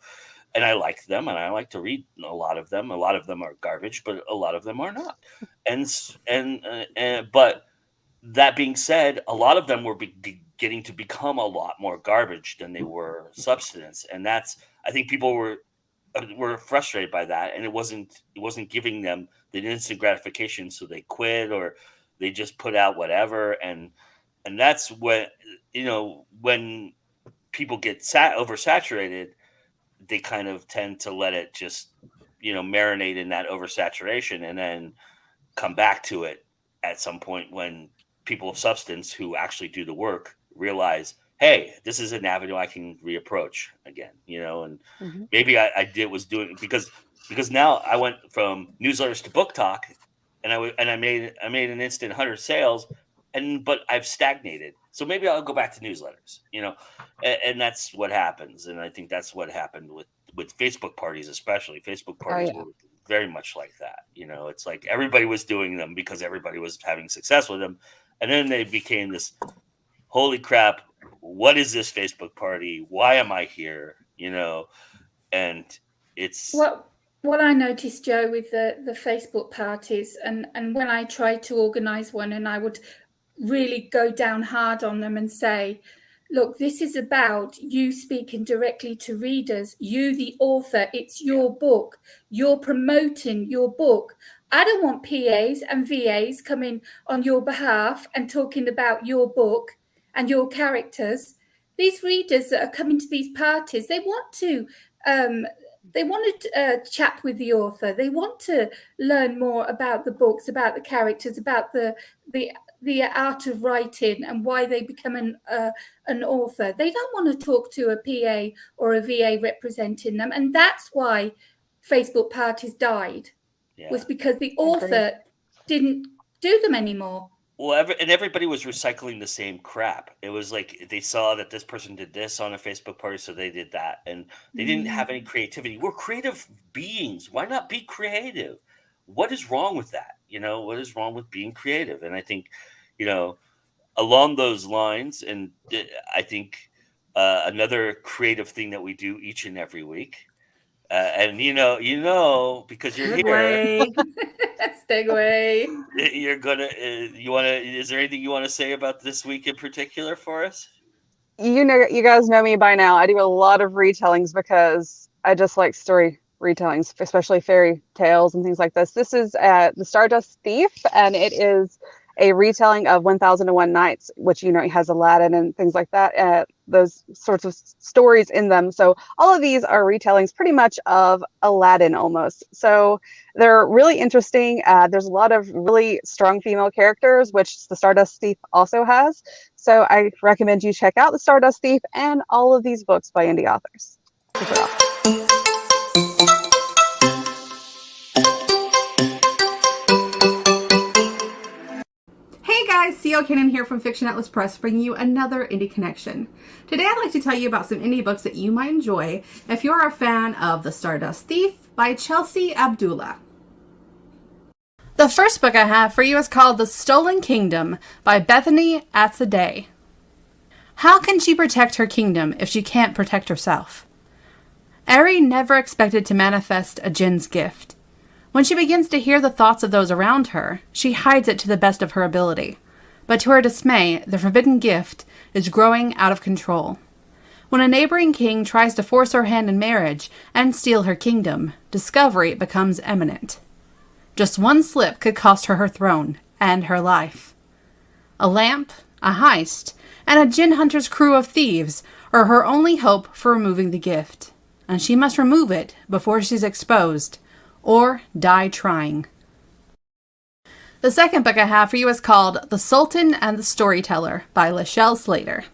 And I like them, and I like to read a lot of them. A lot of them are garbage, but a lot of them are not. But that being said, a lot of them were getting to become a lot more garbage than they were substance. And I think people were frustrated by that, and it wasn't giving them the instant gratification, so they quit, or they just put out whatever. And that's when people get oversaturated, they kind of tend to let it just marinate in that oversaturation, and then come back to it at some point when people of substance who actually do the work realize, hey, this is an avenue I can reapproach again, and maybe I was doing, because now I went from newsletters to Book Talk, and I made an instant 100 sales, but I've stagnated. So maybe I'll go back to newsletters, and that's what happens. And I think that's what happened with Facebook parties, especially. Facebook parties were very much like that. It's like everybody was doing them because everybody was having success with them. And then they became this, holy crap, what is this Facebook party? Why am I here? And it's... What I noticed, Joe, with the Facebook parties, and when I tried to organize one, and I would really go down hard on them and say, look, this is about you speaking directly to readers, you, the author, it's your book, you're promoting your book. I don't want PAs and VAs coming on your behalf and talking about your book and your characters. These readers that are coming to these parties, they want to They want to chat with the author. They want to learn more about the books, about the characters, about the art of writing and why they become an author. They don't want to talk to a PA or a VA representing them, and that's why Facebook parties died. Was because the author didn't do them anymore. Well, everybody was recycling the same crap. It was like they saw that this person did this on a Facebook party, so they did that. And they didn't have any creativity. We're creative beings. Why not be creative? What is wrong with that? What is wrong with being creative? And I think, along those lines, and I think another creative thing that we do each and every week, and because you're here. Segue. You're gonna. You want to? Is there anything you want to say about this week in particular for us? You guys know me by now. I do a lot of retellings because I just like story retellings, especially fairy tales and things like this. This is the Stardust Thief, and it is a retelling of 1001 Nights, which has Aladdin and things like that. Those sorts of stories in them. So all of these are retellings pretty much of Aladdin almost. So they're really interesting. There's a lot of really strong female characters, which the Stardust Thief also has. So I recommend you check out the Stardust Thief and all of these books by indie authors. Check it out. Hey guys, C.L. Cannon here from Fiction Atlas Press, bringing you another Indie Connection. Today I'd like to tell you about some indie books that you might enjoy if you're a fan of The Stardust Thief by Chelsea Abdullah. The first book I have for you is called The Stolen Kingdom by Bethany Atsaday. How can she protect her kingdom if she can't protect herself? Ari never expected to manifest a Jinn's gift. When she begins to hear the thoughts of those around her, she hides it to the best of her ability. But to her dismay, the forbidden gift is growing out of control. When a neighboring king tries to force her hand in marriage and steal her kingdom, discovery becomes imminent. Just one slip could cost her throne and her life. A lamp, a heist, and a Jinn hunter's crew of thieves are her only hope for removing the gift. And she must remove it before she's exposed, or die trying. The second book I have for you is called The Sultan and the Storyteller by Lachelle Slater.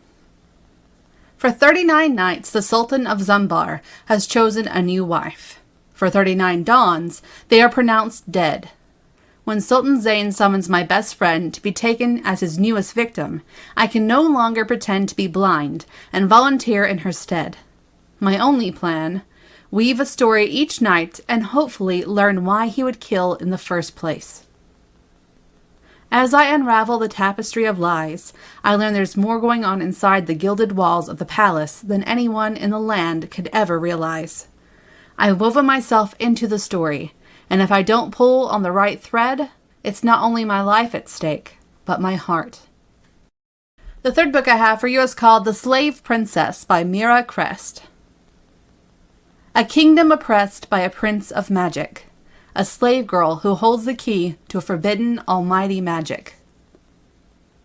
For 39 nights, the Sultan of Zumbar has chosen a new wife. For 39 dawns, they are pronounced dead. When Sultan Zayn summons my best friend to be taken as his newest victim, I can no longer pretend to be blind and volunteer in her stead. My only plan: weave a story each night and hopefully learn why he would kill in the first place. As I unravel the tapestry of lies, I learn there's more going on inside the gilded walls of the palace than anyone in the land could ever realize. I've woven myself into the story, and if I don't pull on the right thread, it's not only my life at stake, but my heart. The third book I have for you is called The Slave Princess by Mira Crest. A kingdom oppressed by a prince of magic. A slave girl who holds the key to a forbidden almighty magic.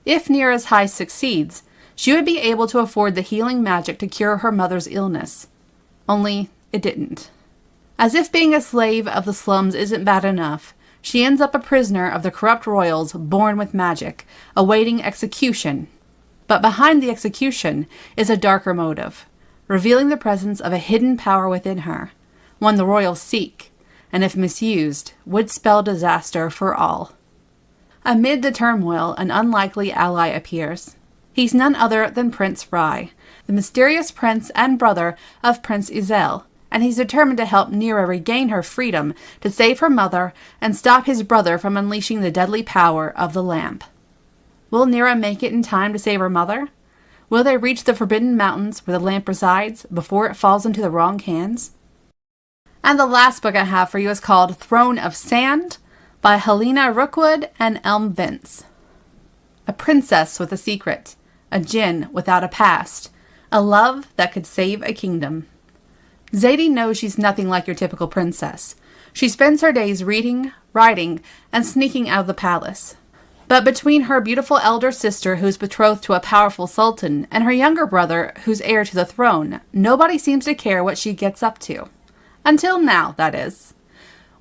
If Nira's heist succeeds, she would be able to afford the healing magic to cure her mother's illness. Only it didn't. As if being a slave of the slums isn't bad enough, she ends up a prisoner of the corrupt royals born with magic, awaiting execution. But behind the execution is a darker motive, revealing the presence of a hidden power within her, one the royals seek, and if misused, would spell disaster for all. Amid the turmoil, an unlikely ally appears. He's none other than Prince Rai, the mysterious prince and brother of Prince Izel, and he's determined to help Nira regain her freedom to save her mother and stop his brother from unleashing the deadly power of the lamp. Will Nira make it in time to save her mother? Will they reach the Forbidden Mountains where the lamp resides before it falls into the wrong hands? And the last book I have for you is called Throne of Sand by Helena Rookwood and Elm Vince. A princess with a secret, a djinn without a past, a love that could save a kingdom. Zadie knows she's nothing like your typical princess. She spends her days reading, writing, and sneaking out of the palace. But between her beautiful elder sister, who's betrothed to a powerful sultan, and her younger brother, who's heir to the throne, nobody seems to care what she gets up to. Until now, that is.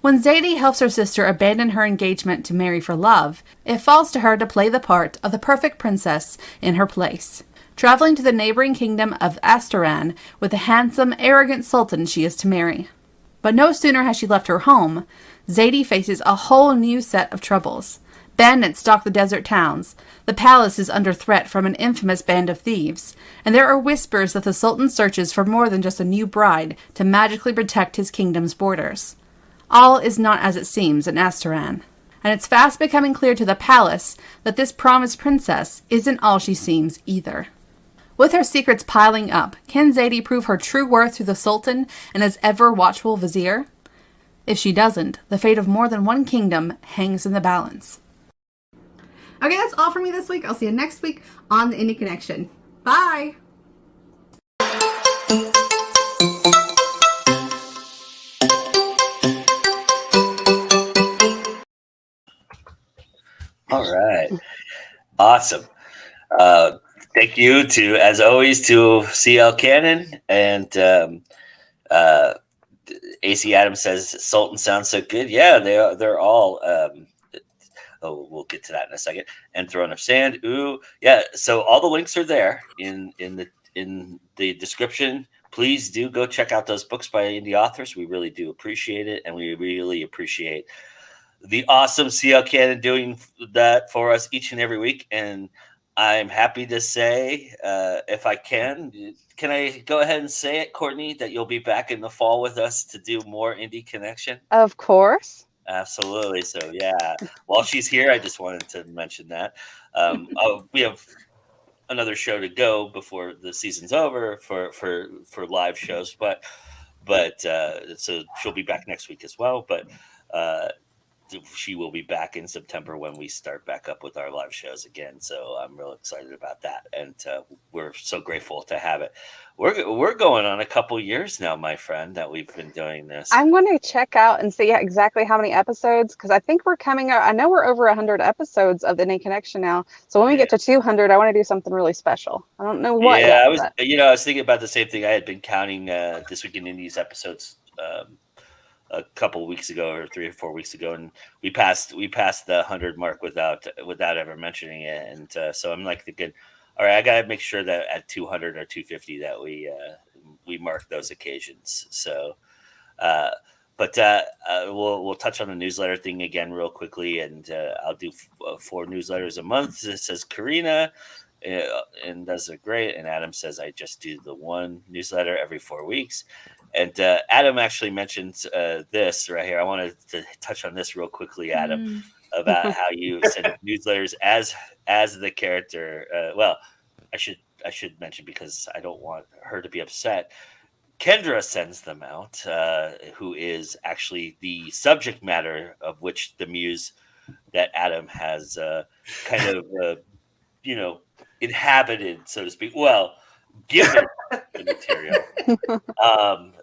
When Zadie helps her sister abandon her engagement to marry for love, it falls to her to play the part of the perfect princess in her place, traveling to the neighboring kingdom of Astaran with the handsome, arrogant sultan she is to marry. But no sooner has she left her home, Zadie faces a whole new set of troubles. Bandits stalk the desert towns, the palace is under threat from an infamous band of thieves, and there are whispers that the Sultan searches for more than just a new bride to magically protect his kingdom's borders. All is not as it seems in Astaran, and it's fast becoming clear to the palace that this promised princess isn't all she seems either. With her secrets piling up, can Zadie prove her true worth to the Sultan and his ever-watchful vizier? If she doesn't, the fate of more than one kingdom hangs in the balance. Okay, that's all for me this week. I'll see you next week on the Indie Connection. Bye! All right. Awesome. Thank you to, as always, to CL Cannon and AC Adams says Sultan sounds so good. Yeah, they're all. We'll get to that in a second. And Throne of Sand. Ooh, yeah. So all the links are there in the description. Please do go check out those books by indie authors. We really do appreciate it, and we really appreciate the awesome CL Cannon doing that for us each and every week. And I'm happy to say, if I can I go ahead and say it, Courtney, that you'll be back in the fall with us to do more Indie Connection? Of course. Absolutely. So yeah, while she's here, I just wanted to mention that we have another show to go before the season's over for live shows, but so she'll be back next week as well. But she will be back in September when we start back up with our live shows again. So I'm real excited about that, and we're so grateful to have it. We're going on a couple years now, my friend, that we've been doing this. I'm going to check out and see exactly how many episodes, because I think we're coming out. I know we're over 100 episodes of the Indie Connection now. So when we get to 200, I want to do something really special. I don't know what. Yeah, yet, I was thinking about the same thing. I had been counting This Week in Indies episodes a couple of weeks ago, or 3 or 4 weeks ago, and we passed the 100 mark without ever mentioning it. And so I'm like thinking, all right, I gotta make sure that at 200 or 250 that we mark those occasions. So we'll touch on the newsletter thing again real quickly, and I'll do 4 newsletters a month. It says Karina, and does it great. And Adam says I just do the 1 newsletter every 4 weeks. And Adam actually mentioned this right here. I wanted to touch on this real quickly, Adam, about how you send newsletters as the character. Well, I should mention, because I don't want her to be upset. Kendra sends them out, who is actually the subject matter of which the muse that Adam has kind of inhabited, so to speak. Well, given the material,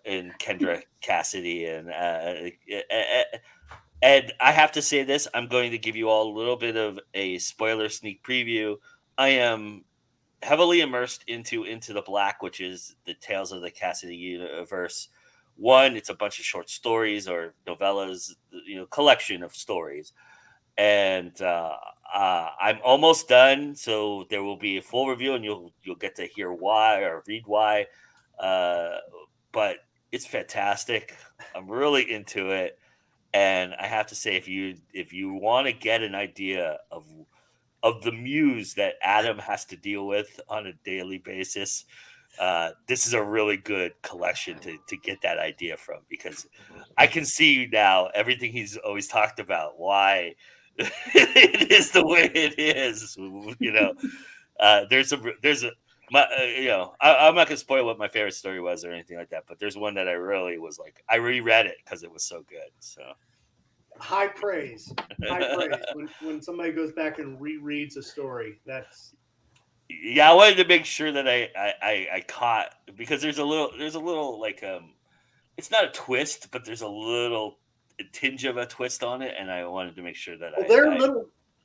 and Kendra Cassidy, and I have to say this. I'm going to give you all a little bit of a spoiler sneak preview. I am heavily immersed into the Black, which is the Tales of the Cassidyverse. 1, it's a bunch of short stories or novellas, collection of stories, and I'm almost done. So there will be a full review, and you'll get to hear why or read why. But it's fantastic. I'm really into it, and I have to say, if you want to get an idea of the muse that Adam has to deal with on a daily basis, this is a really good collection to get that idea from, because I can see now everything he's always talked about, why it is the way it is. I'm not gonna spoil what my favorite story was or anything like that, but there's one that I really was like, I reread it because it was so good. So high praise. When somebody goes back and rereads a story, that's. Yeah, I wanted to make sure that I caught, because there's a little like it's not a twist, but there's a little tinge of a twist on it, and I wanted to make sure that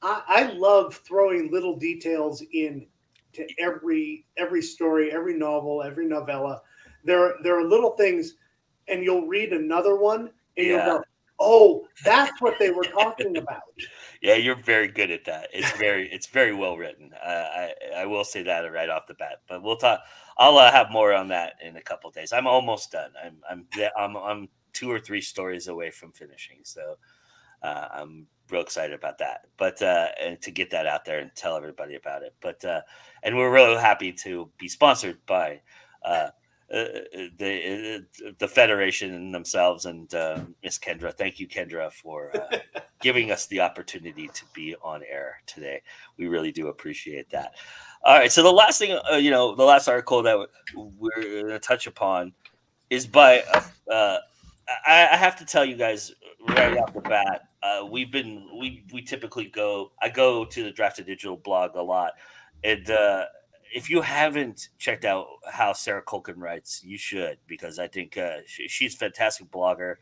I love throwing little details in to every story, every novel, every novella. There are little things. and you'll read another one, and you'll Yeah. go, "Oh, that's what they were talking about." Yeah, you're very good at that. It's very well written. I will say that right off the bat. But we'll talk. I'll have more on that in a couple of days. I'm almost done. I'm 2 or 3 stories away from finishing. So I'm real excited about that. But and to get that out there and tell everybody about it. But and we're really happy to be sponsored by the Federation themselves and Miss Kendra. Thank you, Kendra, for giving us the opportunity to be on air today. We really do appreciate that. All right, so the last thing, the last article that we're going to touch upon is by. I have to tell you guys right off the bat. We typically go. I go to the Drafted Digital blog a lot, and if you haven't checked out how Sarah Culkin writes, you should, because I think she's a fantastic blogger,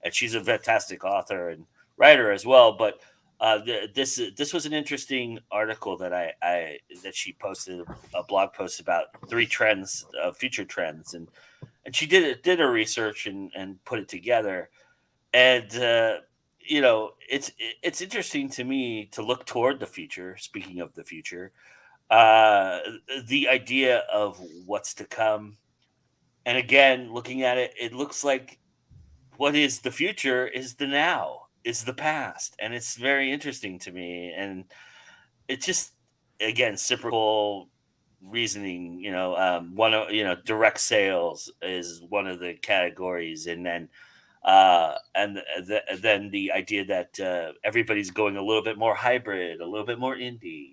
and she's a fantastic author and writer as well. But this was an interesting article that that she posted, a blog post about 3 trends, future trends, and she did her research and put it together, and it's interesting to me to look toward the future. Speaking of the future, the idea of what's to come, and again, looking at it, it looks like what is the future is the now, is the past, and it's very interesting to me. And it just, again, reciprocal reasoning. Direct sales is one of the categories, and then then the idea that everybody's going a little bit more hybrid, a little bit more indie,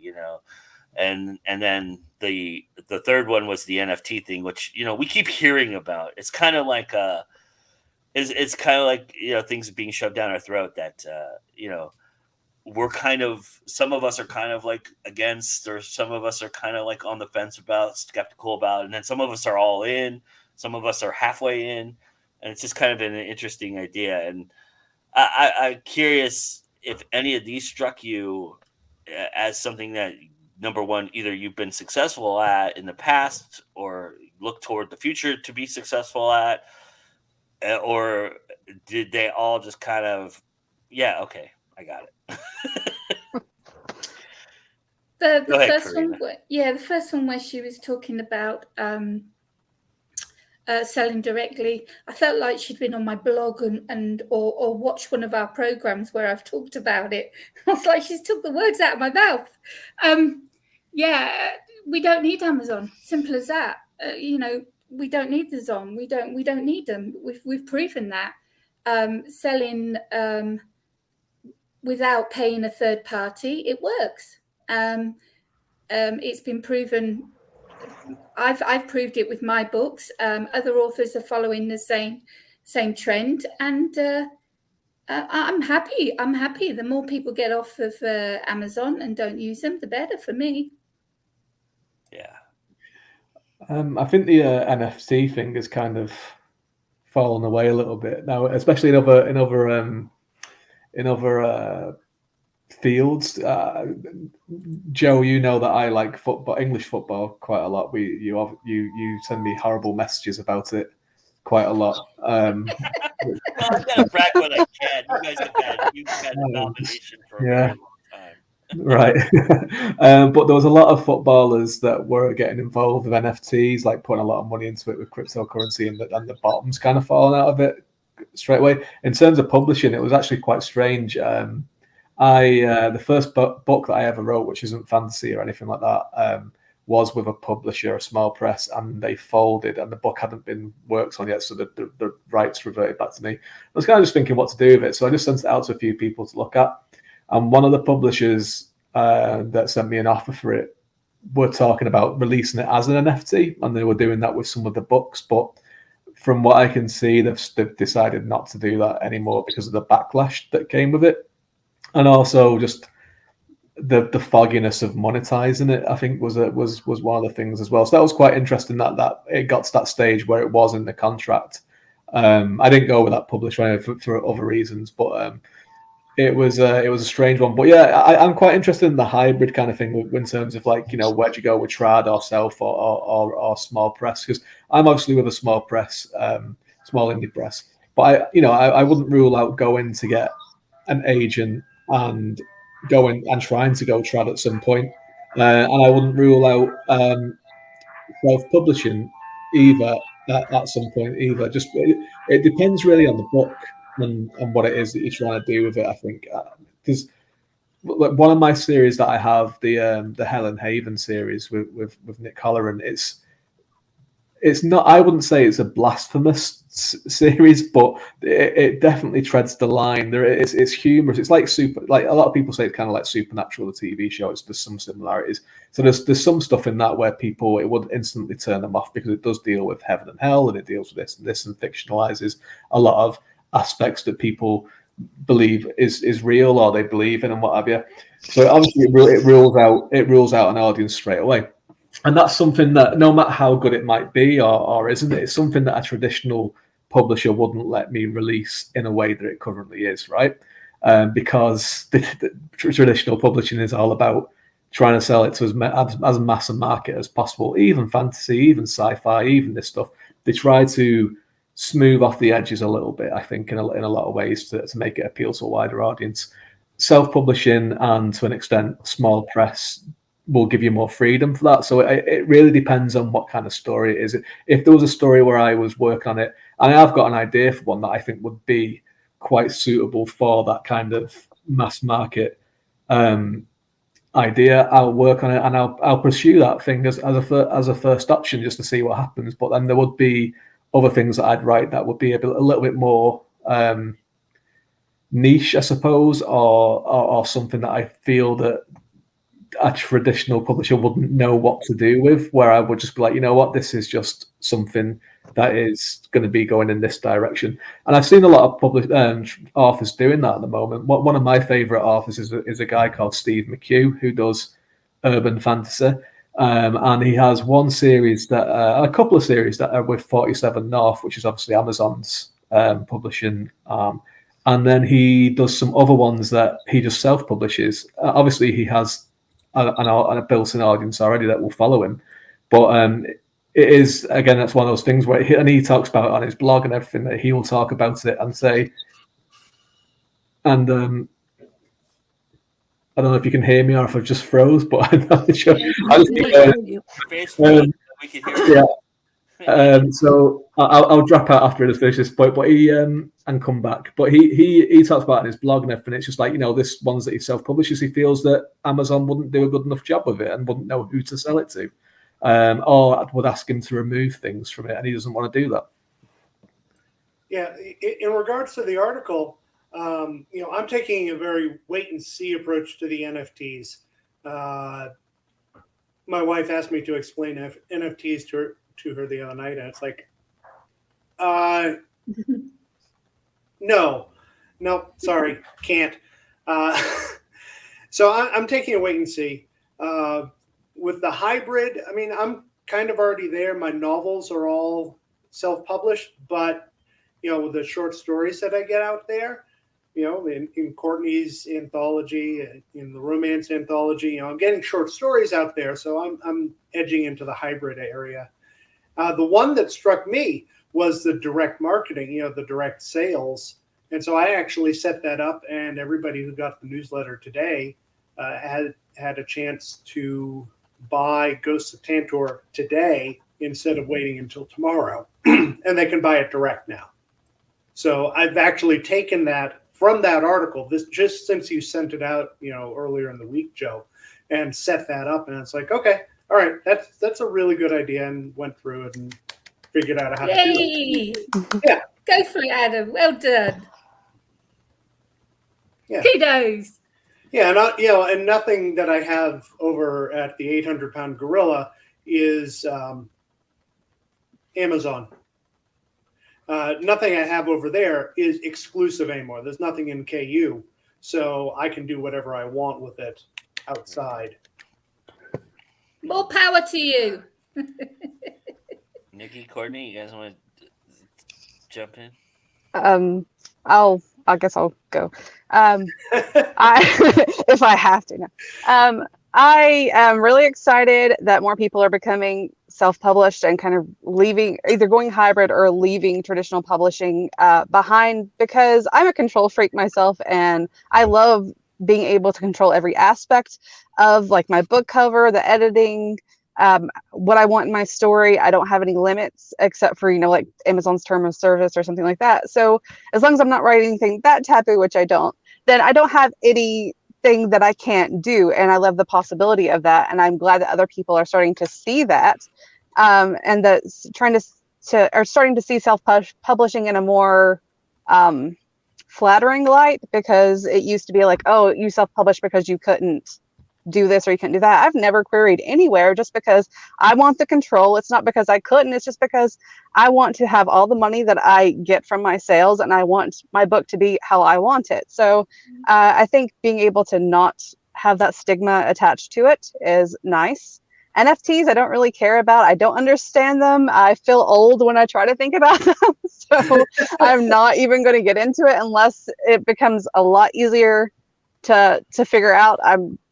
and then the third one was the NFT thing, which we keep hearing about. It's kind of like it's kind of like things being shoved down our throat that we're kind of, some of us are kind of like against, or some of us are kind of like on the fence about, skeptical about, and then some of us are all in, some of us are halfway in, and it's just kind of an interesting idea. And I'm curious if any of these struck you as something that, number one, either you've been successful at in the past or look toward the future to be successful at, or did they all just kind of, yeah, okay, I got it. The Go ahead, first one, the first one where she was talking about selling directly. I felt like she'd been on my blog or watched one of our programs where I've talked about it. I was like, she's took the words out of my mouth. We don't need Amazon. Simple as that. We don't need the Zon. We don't need them. We've proven that. Selling without paying a third party, it works. It's been proven. I've proved it with my books. Other authors are following the same trend, and I'm happy. I'm happy. The more people get off of Amazon and don't use them, the better for me. Yeah. I think the NFT thing has kind of fallen away a little bit now, especially in other fields. Joe, you know that I like football, English football, quite a lot. You send me horrible messages about it quite a lot. Well, I gotta brag when I can. You guys have had a nomination for a very long time. Right. But there was a lot of footballers that were getting involved with NFTs, like putting a lot of money into it with cryptocurrency, and the bottom's kind of fallen out of it straight away. In terms of publishing, it was actually quite strange. The first book that I ever wrote, which isn't fantasy or anything like that, was with a publisher, a small press, and they folded, and the book hadn't been worked on yet, so the rights reverted back to me. I was kind of just thinking what to do with it, so I just sent it out to a few people to look at. And one of the publishers that sent me an offer for it were talking about releasing it as an NFT, and they were doing that with some of the books. But from what I can see, they've decided not to do that anymore because of the backlash that came with it, and also just the fogginess of monetizing it. I think was one of the things as well. So that was quite interesting that it got to that stage where it was in the contract. I didn't go with that publisher for other reasons, but. It was a strange one, but yeah, I'm quite interested in the hybrid kind of thing in terms of like, where'd you go with trad or self or small press? Because I'm obviously with a small press. small indie press. But I wouldn't rule out going to get an agent and going and trying to go trad at some point. And I wouldn't rule out self-publishing either at some point either. Just it depends really on the book and what it is that you're trying to do with it. I think because one of my series that I have, the Helen Haven series with Nick Holleran, it's not. I wouldn't say it's a blasphemous series, but it definitely treads the line. It's humorous. It's like a lot of people say it's kind of like Supernatural, the TV show. There's some similarities. So there's some stuff in that where people, it would instantly turn them off because it does deal with heaven and hell, and it deals with this and fictionalizes a lot of aspects that people believe is real or they believe in and what have you. So obviously it rules out an audience straight away. And that's something that no matter how good it might be or isn't, it's something that a traditional publisher wouldn't let me release in a way that it currently is, right? Because the traditional publishing is all about trying to sell it to as mass a market as possible, even fantasy, even sci-fi, even this stuff. They try to smooth off the edges a little bit, I think, in a lot of ways to make it appeal to a wider audience. Self-publishing and, to an extent, small press will give you more freedom for that. So it really depends on what kind of story it is. If there was a story where I was working on it, and I've got an idea for one that I think would be quite suitable for that kind of mass market idea, I'll work on it and I'll pursue that thing as a first option just to see what happens. But then there would be other things that I'd write that would be a little bit more niche, I suppose, or something that I feel that a traditional publisher wouldn't know what to do with, where I would just be like, you know what, this is just something that is going to be going in this direction. And I've seen a lot of authors doing that at the moment. One of my favorite authors is a guy called Steve McHugh, who does urban fantasy. And he has one series a couple of series that are with 47 North, which is obviously Amazon's publishing arm. And then he does some other ones that he just self-publishes. Obviously, he has a built-in audience already that will follow him. But it is, again, that's one of those things where he talks about it on his blog and everything, that he will talk about it and say, and I don't know if you can hear me or if I've just froze, but I'm not sure. We can hear you. So I'll drop out after it finishes this point, but he and come back. But he talks about it in his blog and everything. It's just like, this ones that he self-publishes, he feels that Amazon wouldn't do a good enough job with it and wouldn't know who to sell it to, or would ask him to remove things from it, and he doesn't want to do that. Yeah, in regards to the article, I'm taking a very wait and see approach to the NFTs. My wife asked me to explain NFTs to her the other night, and it's like, no, sorry, can't. So I'm taking a wait and see. With the hybrid, I'm kind of already there. My novels are all self-published, but with the short stories that I get out there, in Courtney's anthology, in the romance anthology, I'm getting short stories out there. So I'm edging into the hybrid area. The one that struck me was the direct marketing, the direct sales. And so I actually set that up, and everybody who got the newsletter today had a chance to buy Ghosts of Tantor today instead of waiting until tomorrow. And they can buy it direct now. So I've actually taken that from that article, this just since you sent it out, earlier in the week, Joe, and set that up. And it's like, okay, all right, that's a really good idea, and went through it and figured out how to do it. Yeah. Go for it, Adam. Well done. Yeah. Kudos. Yeah, and nothing that I have over at the 800-pound gorilla is Amazon. Nothing I have over there is exclusive anymore. There's nothing in KU, so I can do whatever I want with it outside. More power to you. Nikki, Courtney, you guys want to jump in? I guess I'll go. If I have to. No. I am really excited that more people are becoming self-published and kind of leaving, either going hybrid or leaving traditional publishing behind, because I'm a control freak myself, and I love being able to control every aspect of like my book cover, the editing, what I want in my story. I don't have any limits except for, like Amazon's term of service or something like that. So as long as I'm not writing anything that taboo, which I don't, then I don't have any thing that I can't do, and I love the possibility of that, and I'm glad that other people are starting to see that, and that are starting to see self-publishing in a more flattering light, because it used to be like, oh, you self-published because you couldn't do this or you couldn't do that. I've never queried anywhere just because I want the control. It's not because I couldn't, it's just because I want to have all the money that I get from my sales, and I want my book to be how I want it. So I think being able to not have that stigma attached to it is nice. NFTs, I don't really care about. I don't understand them. I feel old when I try to think about them. So I'm not even going to get into it unless it becomes a lot easier to figure out.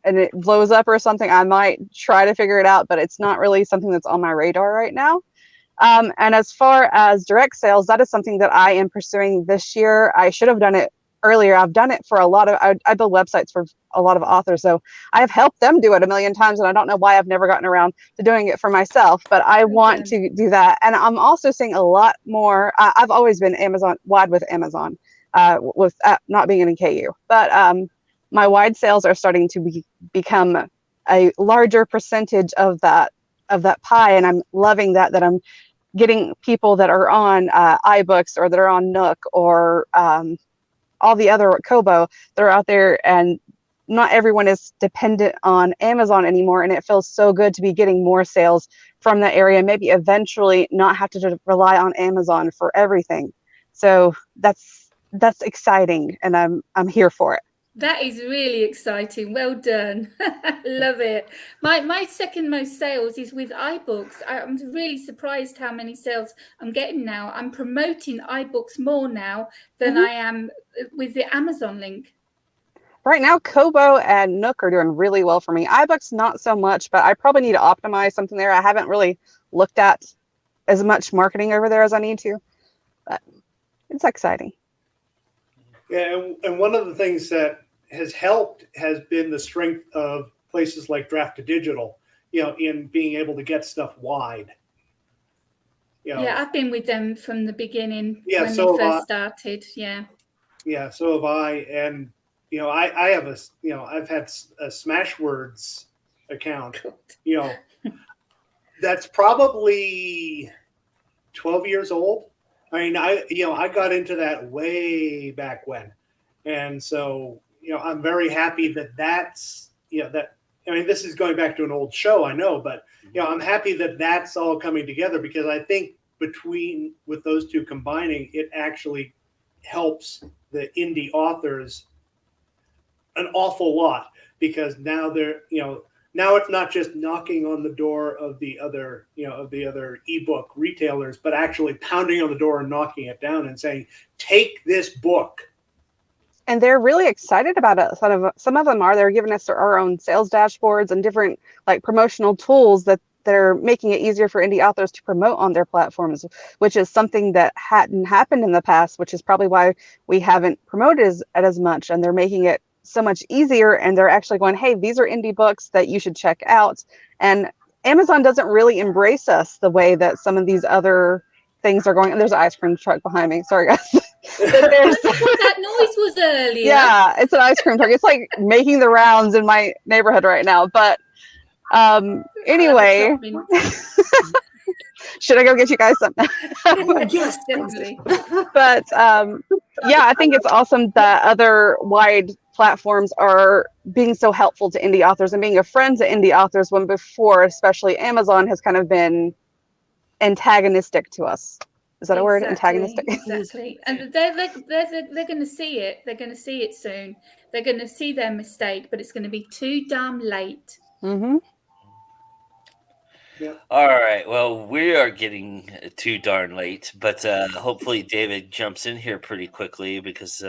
And it blows up or something, I might try to figure it out, but it's not really something that's on my radar right now. And as far as direct sales, that is something that I am pursuing this year. I should have done it earlier. I've done it for I build websites for a lot of authors, so I have helped them do it a million times, and I don't know why I've never gotten around to doing it for myself, but I want to do that. And I'm also seeing a lot more. I've always been wide with Amazon, with not being in KU, but my wide sales are starting to become a larger percentage of that pie, and I'm loving that I'm getting people that are on iBooks or that are on Nook or all the other Kobo that are out there, and not everyone is dependent on Amazon anymore, and it feels so good to be getting more sales from that area, maybe eventually not have to rely on Amazon for everything. So that's exciting, and I'm here for it. That is really exciting. Well done. Love it. My second most sales is with iBooks. I'm really surprised how many sales I'm getting now. I'm promoting iBooks more now than I am with the Amazon link. Right now, Kobo and Nook are doing really well for me. iBooks, not so much, but I probably need to optimize something there. I haven't really looked at as much marketing over there as I need to, but it's exciting. Yeah, and one of the things that has helped has been the strength of places like Draft to Digital, in being able to get stuff wide. Yeah, I've been with them from the beginning when they first started. Yeah, so have I. And I have I've had a Smashwords account. That's probably 12 years old. I mean, I got into that way back when, and so I'm very happy that that's that. I mean, this is going back to an old show, I know, but I'm happy that that's all coming together, because I think with those two combining, it actually helps the indie authors an awful lot, because now they're now it's not just knocking on the door of the other ebook retailers, but actually pounding on the door and knocking it down and saying, take this book. And they're really excited about it. Some of them are. They're giving us our own sales dashboards and different like promotional tools that are making it easier for indie authors to promote on their platforms, which is something that hadn't happened in the past, which is probably why we haven't promoted as much. And they're making it so much easier, and they're actually going, hey, these are indie books that you should check out. And Amazon doesn't really embrace us the way that some of these other things are going. And there's an ice cream truck behind me. Sorry, guys. That noise was earlier. Yeah, it's an ice cream truck. It's like making the rounds in my neighborhood right now. But anyway, should I go get you guys something? Yes, definitely. But yeah, I think it's awesome that other wide platforms are being so helpful to indie authors and being a friend to indie authors, when before, especially Amazon, has kind of been antagonistic to us. Is that a word? Antagonistic? Exactly. And they're going to see it. They're going to see it soon. They're going to see their mistake, but it's going to be too damn late. Mm-hmm. Yep. All right. Well, we are getting too darn late, but hopefully David jumps in here pretty quickly because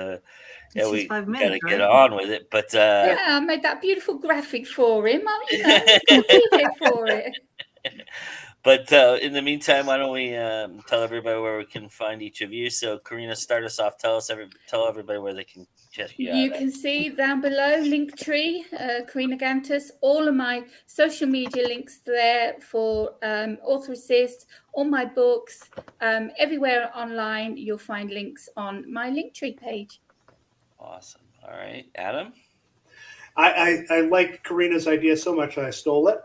we 5 got to minutes, get right? on with it. But Yeah, I made that beautiful graphic for him. He's got to be here for it. But in the meantime, why don't we tell everybody where we can find each of you? So, Karina, start us off. Tell everybody where they can check you out. You can see down below, Linktree, Karina Gantus, all of my social media links there for Author Assist, all my books, everywhere online, you'll find links on my Linktree page. Awesome. All right, Adam? I liked Karina's idea so much that I stole it.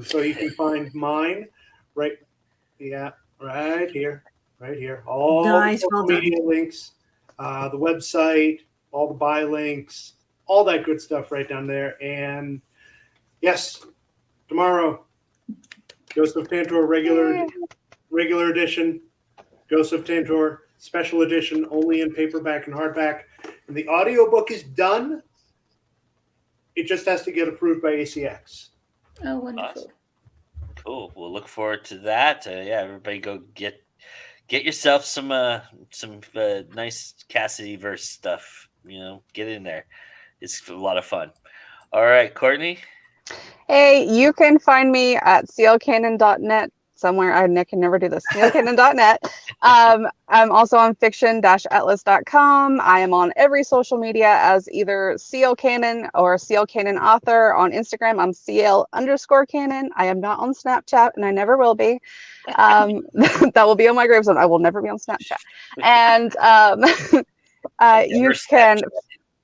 So you can find mine right here. All Nice, the well social done. media links, the website, all the buy links, all that good stuff right down there. And yes, tomorrow, Ghost of Tantor regular edition, Ghost of Tantor special edition, only in paperback and hardback. And the audiobook is done. It just has to get approved by ACX. Oh, wonderful. Awesome. Cool. We'll look forward to that. Everybody go get yourself some nice Cassidyverse stuff. Get in there. It's a lot of fun. All right, Courtney? Hey, you can find me at clcanon.net. Somewhere Nick can never do this. clcanon.net. I'm also on fiction-atlas.com. I am on every social media as either clcanon or clcanon author. On Instagram, I'm cl_canon. I am not on Snapchat, and I never will be. That will be on my gravestone. I will never be on Snapchat. And you can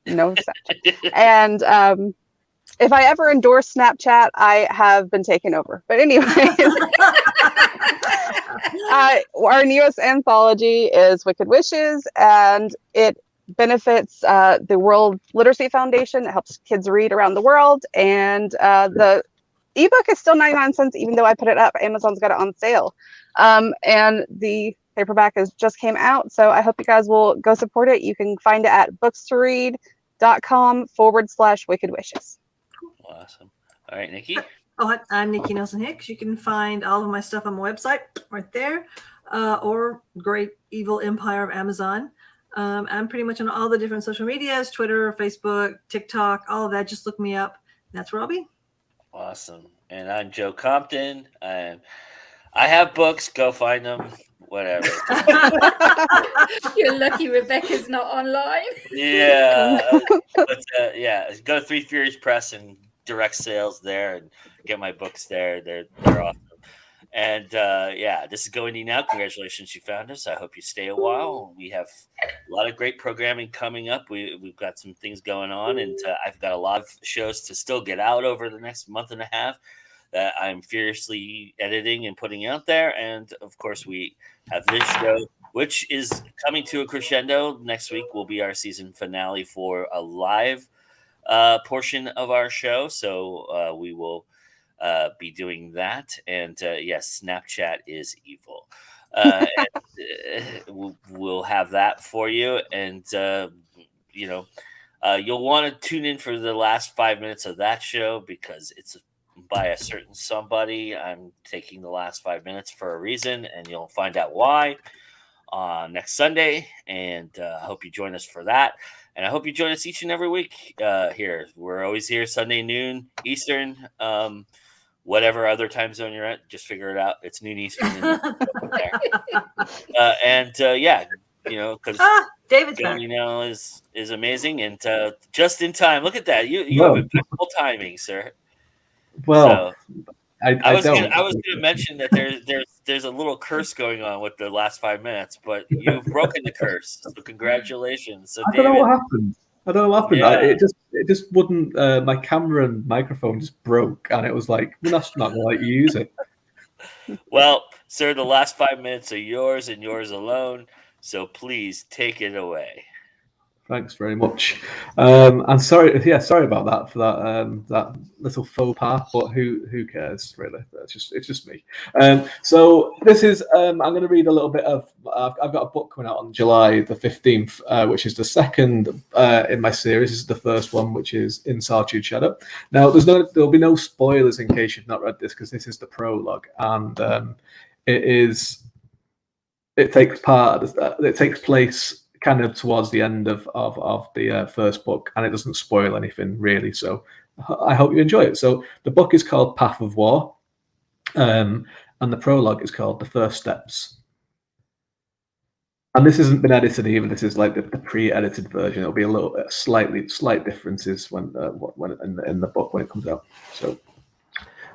no Snapchat. And if I ever endorse Snapchat, I have been taken over. But anyway, our newest anthology is Wicked Wishes, and it benefits the World Literacy Foundation. It helps kids read around the world. And the ebook is still 99 cents, even though I put it up. Amazon's got it on sale. And the paperback just came out. So I hope you guys will go support it. You can find it at books2read.com/Wicked Wishes. Awesome. All right, Nikki? I'm Nikki Nelson Hicks. You can find all of my stuff on my website right there, or Great Evil Empire of Amazon. I'm pretty much on all the different social medias, Twitter, Facebook, TikTok, all of that. Just look me up. That's where I'll be. Awesome. And I'm Joe Compton. I have books. Go find them. Whatever. You're lucky Rebecca's not online. Yeah. But go to Three Furious Press and direct sales there and get my books there. They're awesome. And this is Go Indie Now. Congratulations, you found us. I hope you stay a while. We have a lot of great programming coming up. We've got some things going on, and I've got a lot of shows to still get out over the next month and a half that I'm furiously editing and putting out there. And of course, we have this show, which is coming to a crescendo. Next week will be our season finale for a live portion of our show. So we will be doing that. And yes, Snapchat is evil. And, we'll have that for you. And, you'll want to tune in for the last 5 minutes of that show because it's by a certain somebody. I'm taking the last 5 minutes for a reason, and you'll find out why next Sunday. And I hope you join us for that. And I hope you join us each and every week here. We're always here Sunday noon Eastern. Whatever other time zone you're at, just figure it out. It's noon Eastern. Because David's back. Is amazing and just in time. Look at that. You have impeccable timing, sir. Well, so, I was going to mention that there's a little curse going on with the last 5 minutes, but you've broken the curse. So congratulations. So I don't know what happened. Yeah. It just wouldn't. My camera and microphone just broke, and it was like, we're not going to let you use it. Well, sir, the last 5 minutes are yours and yours alone. So please take it away. Thanks very much. And sorry about that for that little faux pas. But who cares really? It's just me. So this is I'm going to read a little bit of. I've got a book coming out on July the 15th, which is the second in my series. This is the first one, which is In Solitude Shadow. Now there'll be no spoilers in case you've not read this, because this is the prologue, and it takes place kind of towards the end of the first book, and it doesn't spoil anything really, so I hope you enjoy it. So the book is called Path of War, and the prologue is called The First Steps. And this hasn't been edited either. This is like the pre-edited version. It'll be a little slight differences when in the book when it comes out. So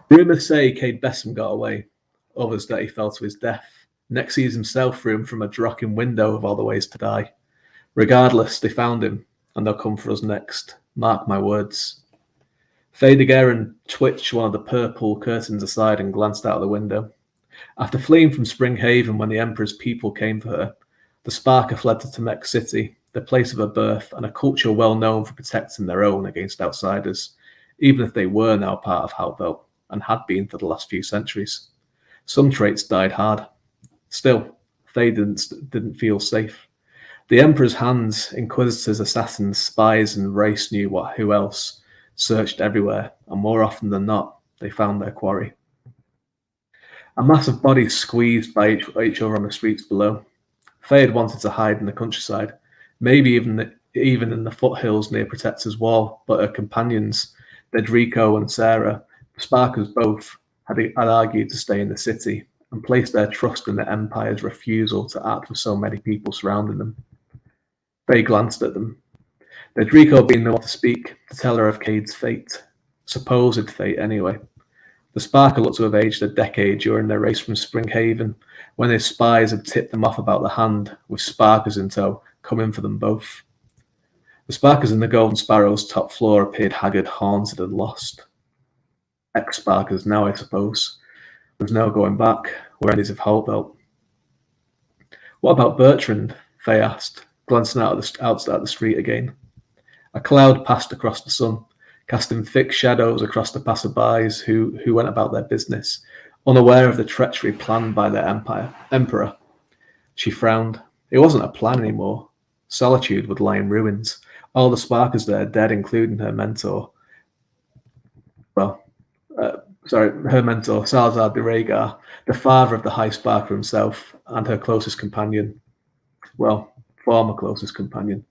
rumors say Cade Bessem got away, others that he fell to his death. Next sees himself threw him from a drocking window of all the ways to die. Regardless, they found him, and they'll come for us next. Mark my words. Fadegaren twitched one of the purple curtains aside and glanced out of the window. After fleeing from Springhaven when the Emperor's people came for her, the Sparker fled to Temec City, the place of her birth, and a culture well known for protecting their own against outsiders, even if they were now part of Halvelt, and had been for the last few centuries. Some traits died hard. Still, they didn't feel safe. The Emperor's hands, inquisitors, assassins, spies, and race knew who else, searched everywhere, and more often than not, they found their quarry. A mass of bodies squeezed by each other on the streets below. Faye had wanted to hide in the countryside, maybe even in the foothills near Protector's Wall, but her companions, Dedrico and Sarah, Sparkers both, had argued to stay in the city and placed their trust in the Empire's refusal to act with so many people surrounding them. Faye glanced at them. Dedrico being the one to speak, to tell her of Cade's fate. Supposed fate, anyway. The Sparker looked to have aged a decade during their race from Springhaven, when his spies had tipped them off about the Hand, with Sparkers in tow, coming for them both. The Sparkers in the Golden Sparrow's top floor appeared haggard, haunted, and lost. Ex-Sparkers now, I suppose. There's no going back. We're enemies of Halvelt. What about Bertrand? Faye asked, glancing out at the street again. A cloud passed across the sun, casting thick shadows across the passerbys who went about their business, unaware of the treachery planned by their emperor. She frowned. It wasn't a plan anymore. Solitude would lie in ruins. All the Sparkers there dead, including her mentor. Her mentor, Salazar de Rhaegar, the father of the High Sparker himself, and her closest companion. Well, former closest companion.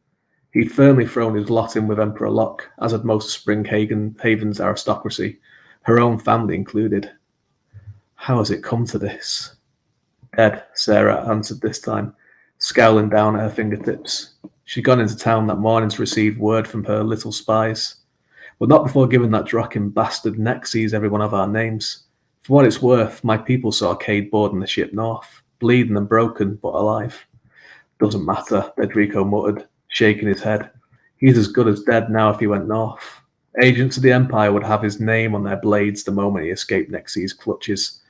He'd firmly thrown his lot in with Emperor Locke, as had most of Springhaven's aristocracy, her own family included. How has it come to this? Dead, Sarah answered this time, scowling down at her fingertips. She'd gone into town that morning to receive word from her little spies. But not before giving that drocking bastard Nexes every one of our names. For what it's worth, my people saw Cade boarding the ship north, bleeding and broken, but alive. Doesn't matter, Dedrico muttered, shaking his head. He's as good as dead now if he went north. Agents of the Empire would have his name on their blades the moment he escaped Nexes' clutches.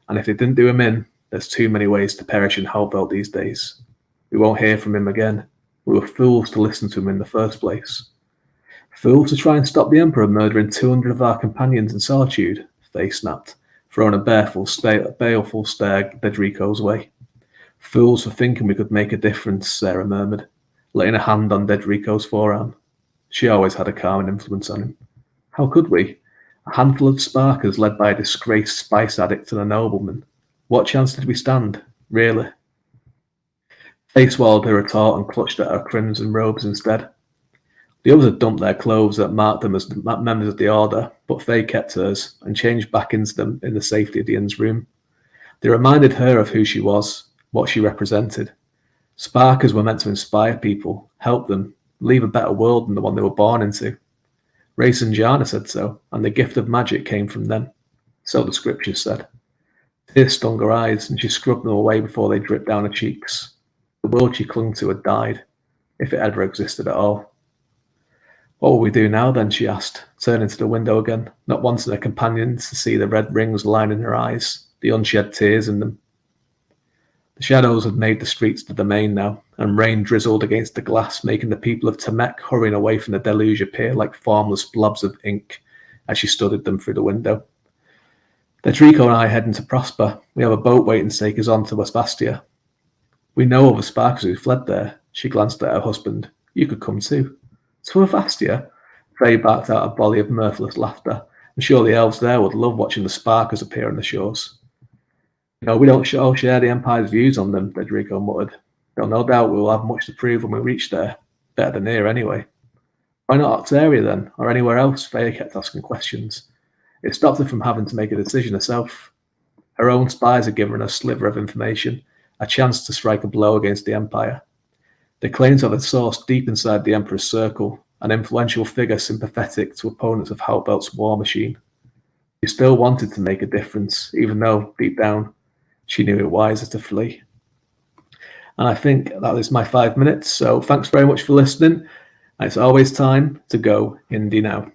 And if they didn't do him in, there's too many ways to perish in Halvelt these days. We won't hear from him again. We were fools to listen to him in the first place. Fools to try and stop the Emperor murdering 200 of our companions in Solitude, Faye snapped, throwing a baleful stare Dedrico's way. Fools for thinking we could make a difference, Sarah murmured, laying a hand on Dedrico's forearm. She always had a calming influence on him. How could we? A handful of Sparkers led by a disgraced spice addict and a nobleman. What chance did we stand, really? Faye swallowed her retort and clutched at her crimson robes instead. The others had dumped their clothes that marked them as members of the Order, but Faye kept hers and changed back into them in the safety of the inn's room. They reminded her of who she was, what she represented. Sparkers were meant to inspire people, help them, leave a better world than the one they were born into. Race and Jana said so, and the gift of magic came from them. So the scriptures said. Tears stung her eyes, and she scrubbed them away before they dripped down her cheeks. The world she clung to had died, if it ever existed at all. What will we do now then, she asked, turning to the window again, not wanting her companions to see the red rings lining her eyes, the unshed tears in them. The shadows had made the streets the domain now, and rain drizzled against the glass, making the people of Tamek hurrying away from the deluge appear like formless blobs of ink as she studied them through the window. Dedrico and I heading to Prosper. We have a boat waiting to take us on to Westbastia. We know of the Sparkers who fled there. She glanced at her husband. You could come too. To Westbastia? Frey barked out a volley of mirthless laughter. I'm sure the elves there would love watching the Sparkers appear on the shores. No, we don't all share the Empire's views on them, Dedrico muttered. Though no doubt we will have much to prove when we reach there. Better than here, anyway. Why not Octaria, then, or anywhere else? Freya kept asking questions. It stopped her from having to make a decision herself. Her own spies had given her a sliver of information, a chance to strike a blow against the Empire. They claimed to have a source deep inside the Emperor's circle, an influential figure sympathetic to opponents of Halbert's war machine. She still wanted to make a difference, even though, deep down, she knew it wiser to flee. And I think that is my 5 minutes. So thanks very much for listening. And it's always time to go indie now.